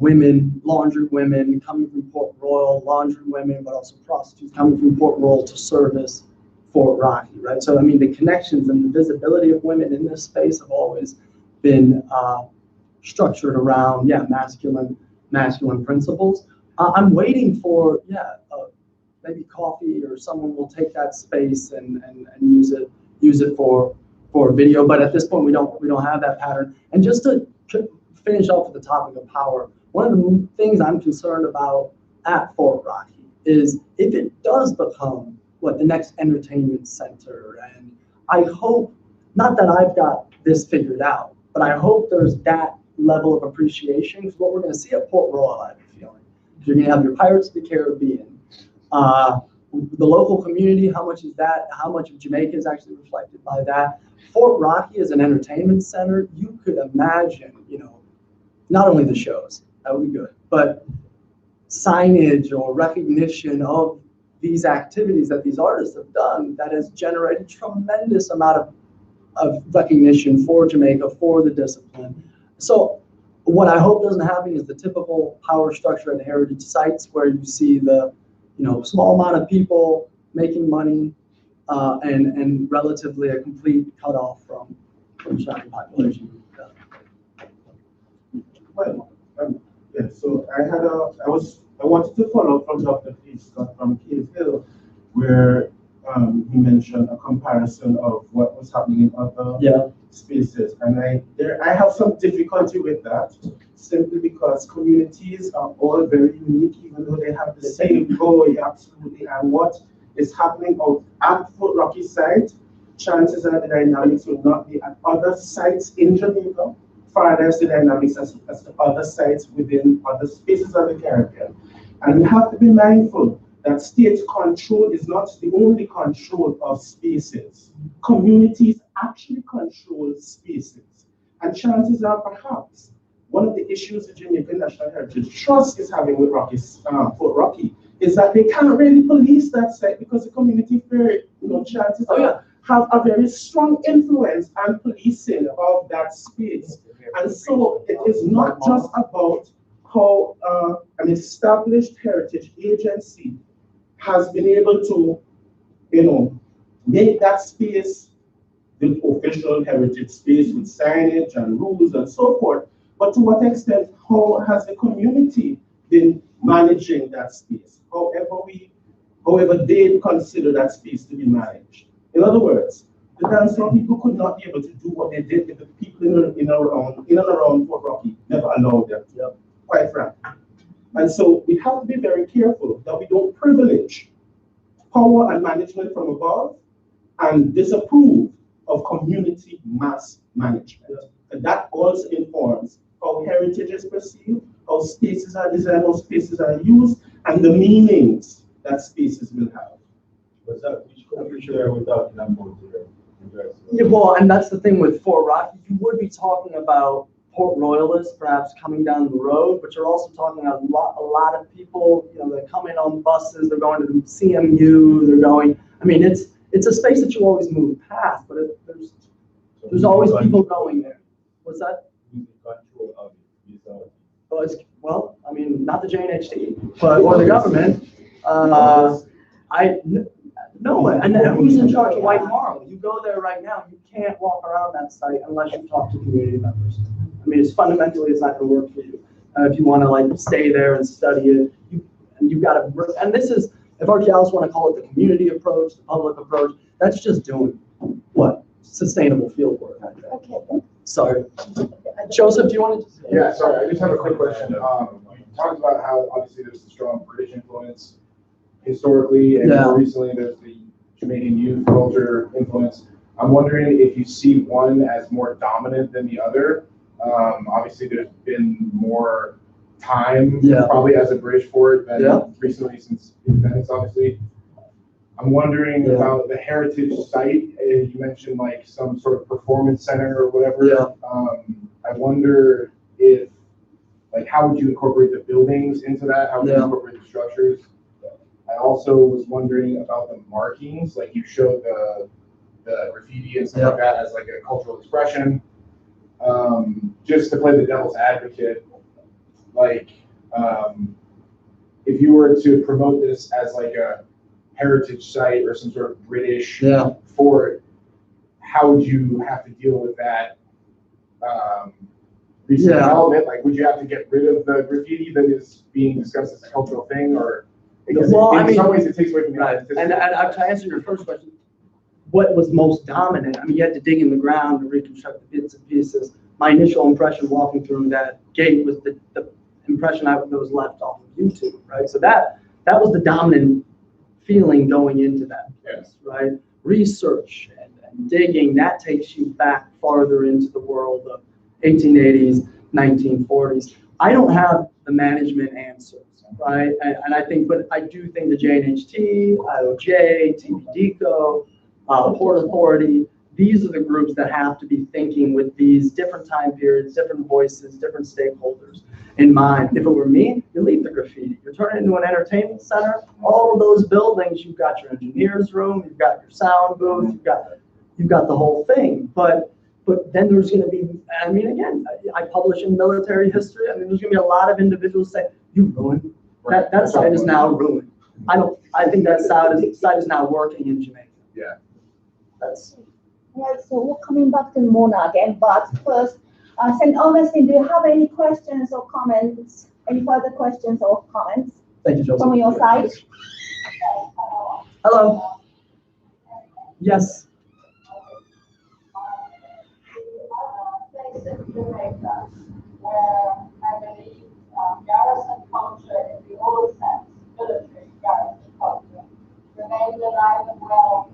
women, laundry women coming from Port Royal, laundry women, but also prostitutes coming from Port Royal to service Fort Rocky, right? So, I mean, the connections and the visibility of women in this space have always been structured around, masculine principles. I'm waiting for, maybe coffee or someone will take that space and use it for video. But at this point, we don't have that pattern. And just to finish off with the topic of power, one of the things I'm concerned about at Fort Rocky is if it does become the next entertainment center. And I hope, not that I've got this figured out, but I hope there's that level of appreciation, because what we're going to see at Port Royal, I have a feeling, you're going to have your Pirates of the Caribbean, the local community, how much is that? How much of Jamaica is actually reflected by that? Fort Rocky is an entertainment center. You could imagine, not only the shows, that would be good, but signage or recognition of these activities that these artists have done that has generated tremendous amount of recognition for Jamaica, for the discipline. So what I hope doesn't happen is the typical power structure at heritage sites where you see the, small amount of people making money and relatively a complete cutoff from surrounding population. Well, yeah, so I wanted to follow up from Dr. Scott from Cave Hill, where he mentioned a comparison of what was happening in other spaces. And I have some difficulty with that, simply because communities are all very unique, even though they have the same goal, absolutely. And what is happening out at Fort Rocky site, chances are the dynamics will not be at other sites in Jamaica, far less the dynamics as the other sites within other spaces of the Caribbean. And we have to be mindful that state control is not the only control of spaces. Communities actually control spaces. And chances are perhaps one of the issues the Jamaican National Heritage Trust is having with Fort Rocky is that they can't really police that site because the community chances have a very strong influence and policing of that space. And so it is not just about how an established heritage agency has been able to, make that space the official heritage space with signage and rules and so forth, but to what extent, how has the community been managing that space, however they consider that space to be managed. In other words, the dancehall people could not be able to do what they did if the people in and around Fort Rocky never allowed them, quite frankly. And so we have to be very careful that we don't privilege power and management from above and disapprove of community mass management. And that also informs how heritage is perceived, how spaces are designed, how spaces are used, and the meanings that spaces will have. Was that which country share without number there? Yeah, well, and that's the thing with Fort Rocky. You would be talking about Port Royalists perhaps coming down the road, but you're also talking about a lot of people, that come in on buses, they're going to the CMU, they're going, it's a space that you always move past, but there's always people going there. What's that? Control of it. Well, not the JNHT, but or the government. No, and who's in charge of White Marl? You go there right now, you can't walk around that site unless you talk to community members. It's fundamentally, it's not going to work for you. If you want to stay there and study it, you've got to. And this is, if archaeologists want to call it the community approach, the public approach, that's just doing what sustainable field work. Okay. Sorry, Joseph, do you want to? Yeah, sorry, I just have a quick question. You talked about how obviously there's a strong British influence historically, and more recently there's the Jamaican youth culture influence. I'm wondering if you see one as more dominant than the other. Obviously, there's been more time probably as a British for it than recently since independence, obviously. I'm wondering about the heritage site. You mentioned some sort of performance center or whatever. I wonder if, how would you incorporate the buildings into that? How would you incorporate the structures? I also was wondering about the markings. You showed the graffiti and stuff like that as a cultural expression. Just to play the devil's advocate, if you were to promote this as a heritage site or some sort of British fort, how would you have to deal with that recent development? Would you have to get rid of the graffiti that is being discussed as a cultural thing, or because in some ways it takes away from the authenticity? And to answer your first question, what was most dominant? You had to dig in the ground to reconstruct the bits and pieces. My initial impression walking through that gate was the impression that was left off of YouTube, right? So that was the dominant feeling going into that place, right? Research and digging, that takes you back farther into the world of 1880s, 1940s. I don't have the management answers, right? And I think, but I do think the JNHT, IOJ, TPDCO, Port Authority, these are the groups that have to be thinking with these different time periods, different voices, different stakeholders. in mind. If it were me, you leave the graffiti. You're turning it into an entertainment center. All of those buildings, you've got your engineer's room, you've got your sound booth, you've got the whole thing. But then there's going to be, I mean, again, I publish in military history. I mean, there's going to be a lot of individuals say, you ruined that site is now ruined. I think that site is now working in Jamaica. Yeah. That's. Right, so we're coming back to Mona again, but first, St. Augustine, do you have any questions or comments? Any further questions or comments Thank you, Joseph. from your side? Hello. Yes. Where I believe garrison culture in the old sense, military garrison culture, remained alive and well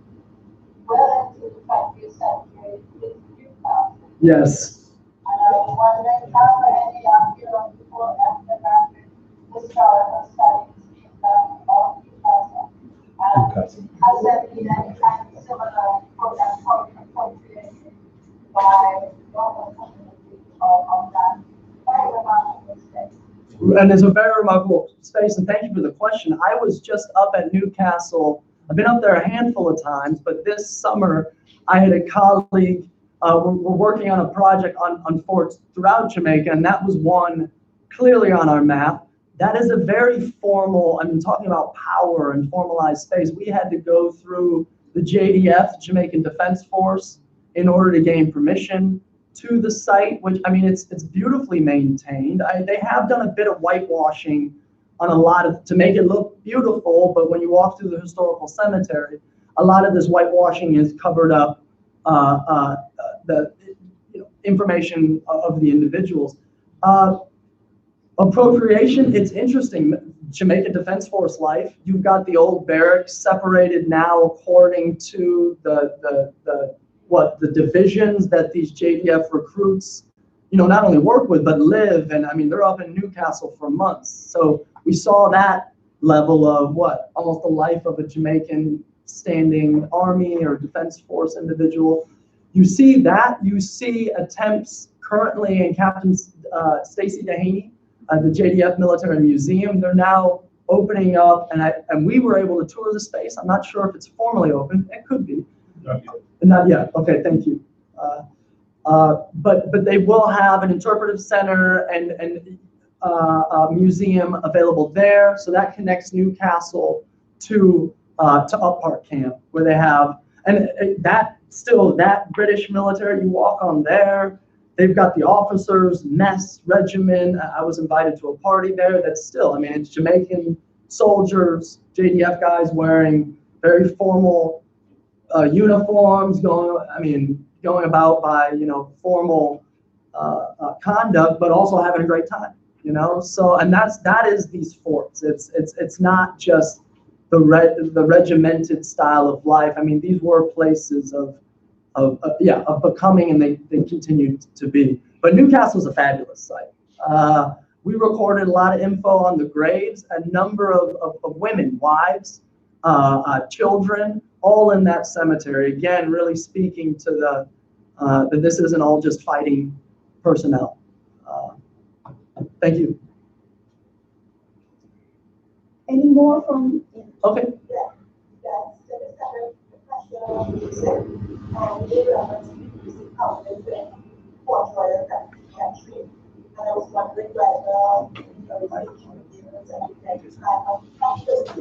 into the 20th century with Newcastle. Yes. And I was wondering, how many archaeological and ethnographic historical studies being done on Newcastle? And has there been any kind of similar program appropriation by local communities on that very remarkable space? And it's a very remarkable space, and thank you for the question. I was just up at Newcastle. I've been up there a handful of times, but this summer I had a colleague, we're working on a project on forts throughout Jamaica, and that was one clearly on our map. That is a very formal, I mean, talking about power and formalized space, we had to go through the JDF, Jamaican Defense Force, in order to gain permission to the site, which, I mean, it's beautifully maintained. They have done a bit of whitewashing on a lot of, to make it look beautiful, but when you walk through the historical cemetery, a lot of this whitewashing has covered up the information of the individuals. Appropriation, it's interesting. Jamaica Defense Force life, you've got the old barracks separated now according to the divisions that these JDF recruits, not only work with, but live. And I mean, they're up in Newcastle for months. So we saw that level of almost the life of a Jamaican standing army or defense force individual. You see that, you see attempts currently in Captain Stacey Dehaney, the JDF Military Museum. They're now opening up, and we were able to tour the space. I'm not sure if it's formally open. It could be. Not yet. Okay, thank you. But they will have an interpretive center and a museum available there. So that connects Newcastle to Up Park Camp, where they have, and that British military, you walk on there. They've got the officers' mess regimen. I was invited to a party there. That's still, I mean, it's Jamaican soldiers, JDF guys wearing very formal uniforms, going about by formal conduct, but also having a great time. So, and that is these forts. It's not just the regimented style of life. I mean, these were places of becoming, and they continue to be. But Newcastle's a fabulous site. We recorded a lot of info on the graves, a number of women, wives, children, all in that cemetery. Again, really speaking to that this isn't all just fighting personnel. Thank you. Any more from? Okay.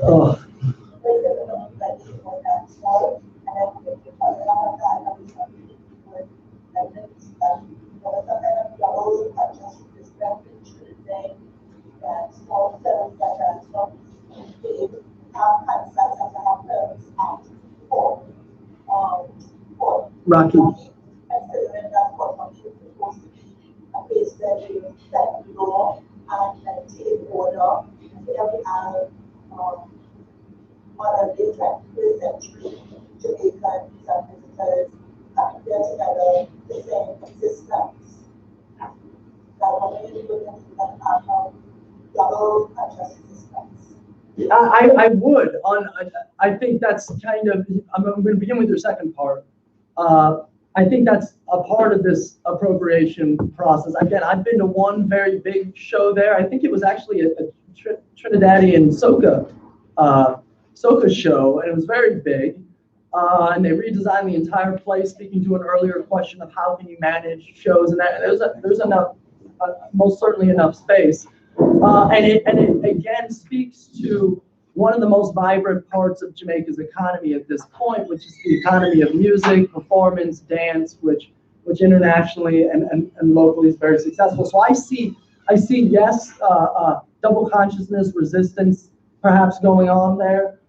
Oh. Rocky. I would. I think that's kind of, I'm going to begin with your second part. I think that's a part of this appropriation process. Again, I've been to one very big show there. I think it was actually a Trinidadian soca show, and it was very big. And they redesigned the entire place, speaking to an earlier question of how can you manage shows, and that there's enough, most certainly enough space. And it again speaks to one of the most vibrant parts of Jamaica's economy at this point, which is the economy of music, performance, dance, which internationally and locally is very successful. So I see yes, double consciousness, resistance, perhaps going on there,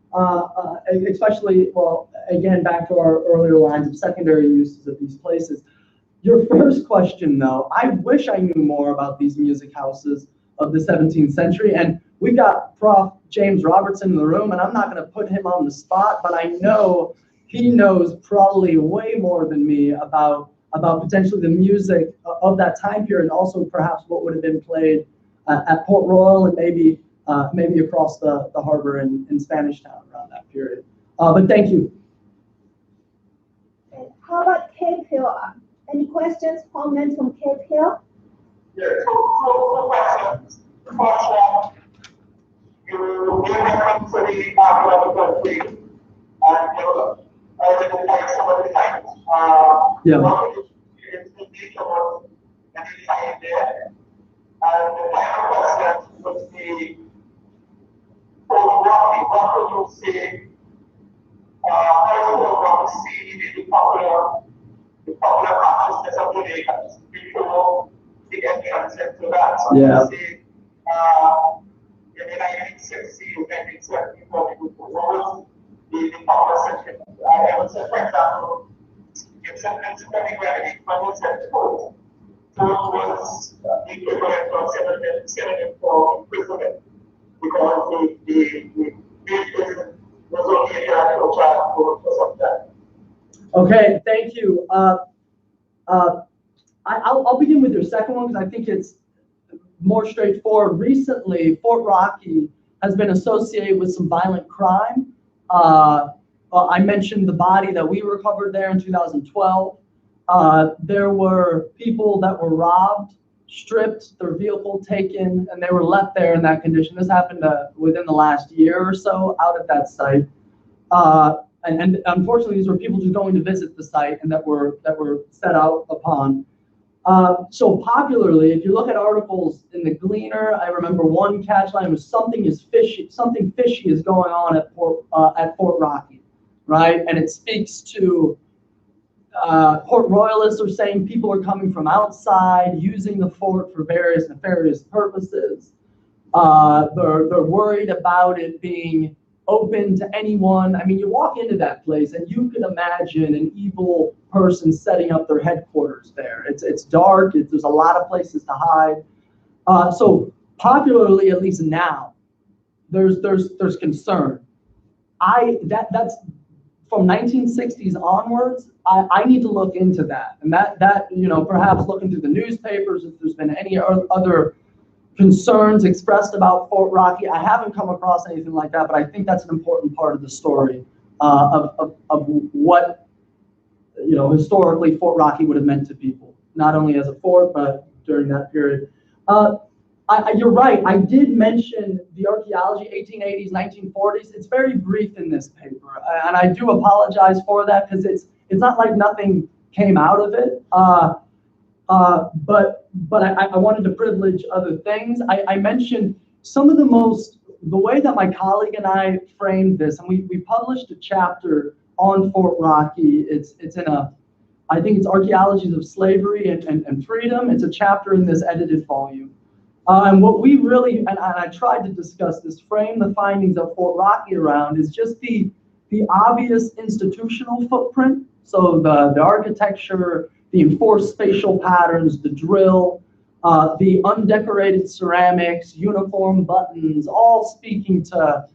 especially, well, again, back to our earlier lines of secondary uses of these places. Your first question, though, I wish I knew more about these music houses of the 17th century, and we got Prof. James Robertson in the room, and I'm not going to put him on the spot, but I know he knows probably way more than me about potentially the music of that time period, and also perhaps what would have been played at Port Royal and maybe across the harbor in Spanish Town around that period. But thank you. How about Cape Hill? Any questions, comments from Cape Hill? Yeah, two questions. The first one, you gave reference to the archaeological field, and you identified some of the sites. Yeah. What would you indicate about the site there? And the second question would be, what would you say, how would you see the popular consciousness of Jamaicans before the entrance into that? So Yeah. you see, in the 1960s, 1970s, what was the popular sentiment? I would say, for example, it's very remedy when you said food. Food was the equivalent of synonym for imprisonment, because the prison was only a natural child for some time. Okay, thank you. I'll begin with your second one because I think it's more straightforward. Recently, Fort Rocky has been associated with some violent crime. I mentioned the body that we recovered there in 2012. There were people that were robbed, stripped, their vehicle taken, and they were left there in that condition. This happened within the last year or so out at that site. And unfortunately, these were people just going to visit the site and that were set out upon. So popularly, if you look at articles in the Gleaner, I remember one catchline was something fishy is going on at Fort Rocky, right? And it speaks to Port Royalists are saying people are coming from outside, using the fort for various nefarious purposes. They're worried about it being open to anyone. I mean, you walk into that place and you can imagine an evil person setting up their headquarters there. It's dark. There's a lot of places to hide. So popularly, at least now, there's concern. That's from 1960s onwards. I need to look into that, and that perhaps looking through the newspapers if there's been any other concerns expressed about Fort Rocky. I haven't come across anything like that, but I think that's an important part of the story of what historically Fort Rocky would have meant to people, not only as a fort but during that period. You're right. I did mention the archaeology, 1880s, 1940s. It's very brief in this paper, and I do apologize for that because it's not like nothing came out of it. But I wanted to privilege other things. I mentioned some of the way that my colleague and I framed this, and we published a chapter on Fort Rocky. It's in I think it's Archaeologies of Slavery and Freedom. It's a chapter in this edited volume. And what we really, and I tried to discuss this, frame the findings of Fort Rocky around is just the obvious institutional footprint. So the architecture, the enforced spatial patterns, the drill, the undecorated ceramics, uniform buttons, all speaking to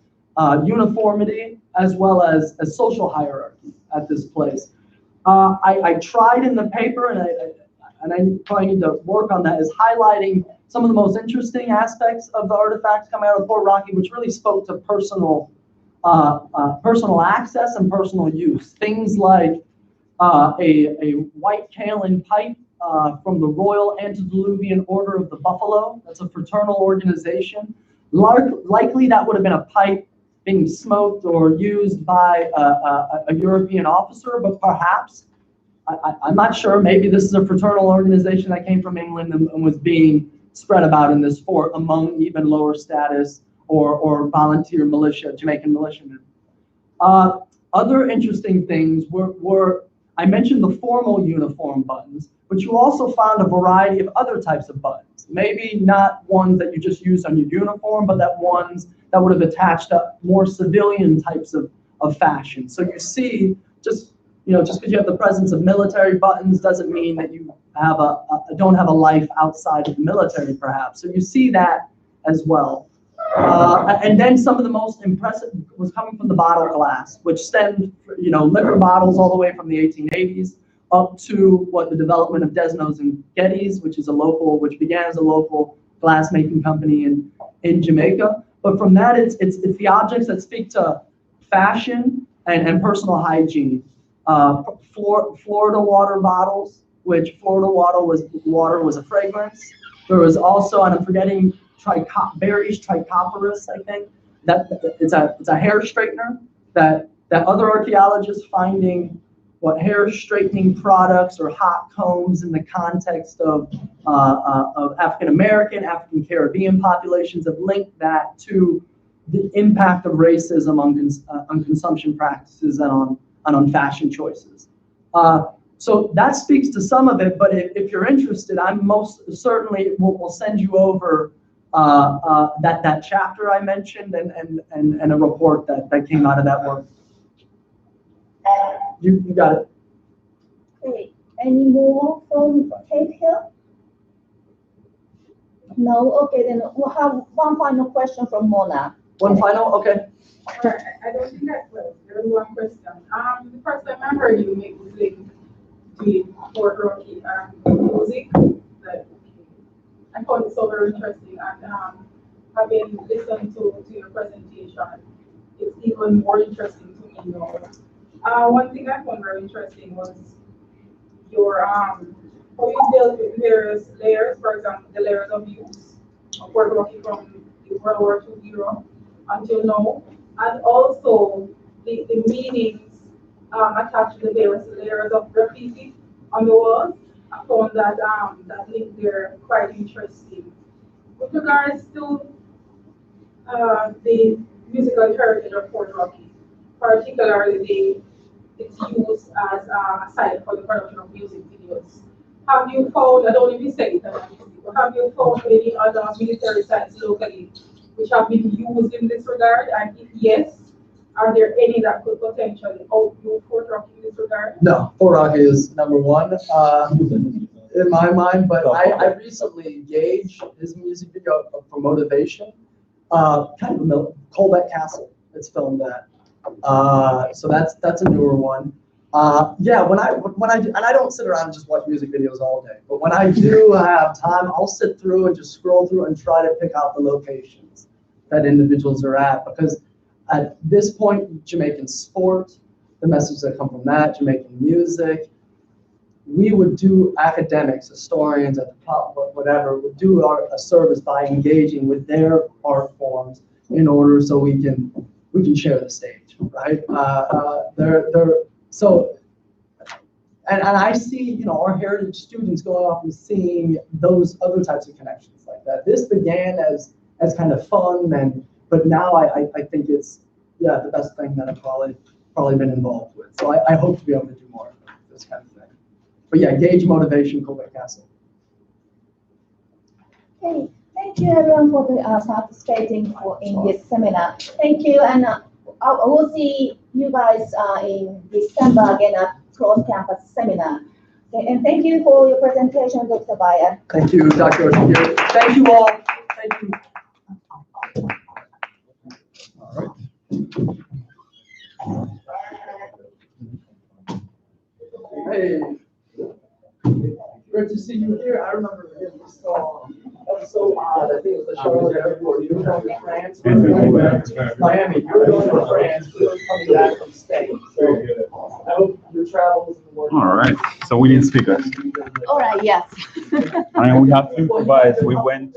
uniformity as well as social hierarchy at this place. I tried in the paper, and I probably need to work on that, is highlighting some of the most interesting aspects of the artifacts coming out of Fort Rocky, which really spoke to personal access and personal use. Things like a white kaolin pipe from the Royal Antediluvian Order of the Buffalo. That's a fraternal organization. Likely that would have been a pipe being smoked or used by a European officer, but perhaps, I'm not sure, maybe this is a fraternal organization that came from England and was being spread about in this fort among even lower status or volunteer militia, Jamaican militiamen. Other interesting things were, I mentioned the formal uniform buttons, but you also found a variety of other types of buttons. Maybe not ones that you just use on your uniform, but that ones that would have attached to more civilian types of fashion. So you see, just because you have the presence of military buttons doesn't mean that you have don't have a life outside of the military, perhaps. So you see that as well. And then some of the most impressive was coming from the bottle glass, which stemmed, liquor bottles all the way from the 1880s up to the development of Desnos and Geddes, which began as a local glass making company in Jamaica. But from that, it's the objects that speak to fashion and personal hygiene. Florida water bottles, which Florida water was a fragrance. There was also, and I'm forgetting, berries trichoporus, I think. That it's a hair straightener that other archaeologists finding hair straightening products or hot combs in the context of African American, African Caribbean populations have linked that to the impact of racism on consumption practices and on fashion choices. So that speaks to some of it, but if you're interested, I'm most certainly will send you over that chapter I mentioned and a report that came out of that work. You got it. Okay. Any more from Kate here? No? Okay, then we'll have one final question from Mona. One final? Okay. Right. I don't think that's close. There's one question. The first time I heard you make this link between Fort Rocky and music, that I found it so very interesting. And having listened to your presentation, it's even more interesting to me now. One thing I found very interesting was your how you dealt with various layers, for example, the layers of use of Fort Rocky from the World War II era until now, and also the meanings attached to the various layers of graffiti on the walls. I found that that link there quite interesting. With regards to the musical heritage of Fort Rocky, particularly its use as a site for the production of music videos. Have you found, I don't know if you said it, but have you found any other military sites locally which have been used in this regard? And if yes, are there any that could potentially outdo Fort Rocky in this regard? No, Fort Rocky is number one in my mind, but I recently engaged his music video for Motivation, kind of a Colbeck Castle. It's filmed at. So that's a newer one. Yeah, when I and I don't sit around and just watch music videos all day, but when I do have time, I'll sit through and just scroll through and try to pick out the locations that individuals are at, because at this point, Jamaican sport, the messages that come from that, Jamaican music, we would do, academics, historians at the top, whatever, would do a service by engaging with their art forms in order so we can share the stage, right? So, and I see, our heritage students going off and seeing those other types of connections like that. This began as kind of fun, but now I think it's, the best thing that I've probably been involved with. So I hope to be able to do more of this kind of thing. But yeah, Gauge Motivation, Colbeck Castle. Okay, thank you everyone for participating in this seminar. Thank you, and I will see you guys in December again at Cross Campus Seminar. Okay, and thank you for your presentation, Dr. Bayer. Thank you, Dr. Oshigiri. Thank you all. Thank you. All right. Hey, great to see you here. I remember we saw, that was so odd. I think it was the Charlotte Airport. You were going to France. Miami. You were going to France. You were coming back from Spain. So I hope your travel All right, so we need speakers. All right, yes. And we have to improvise. We went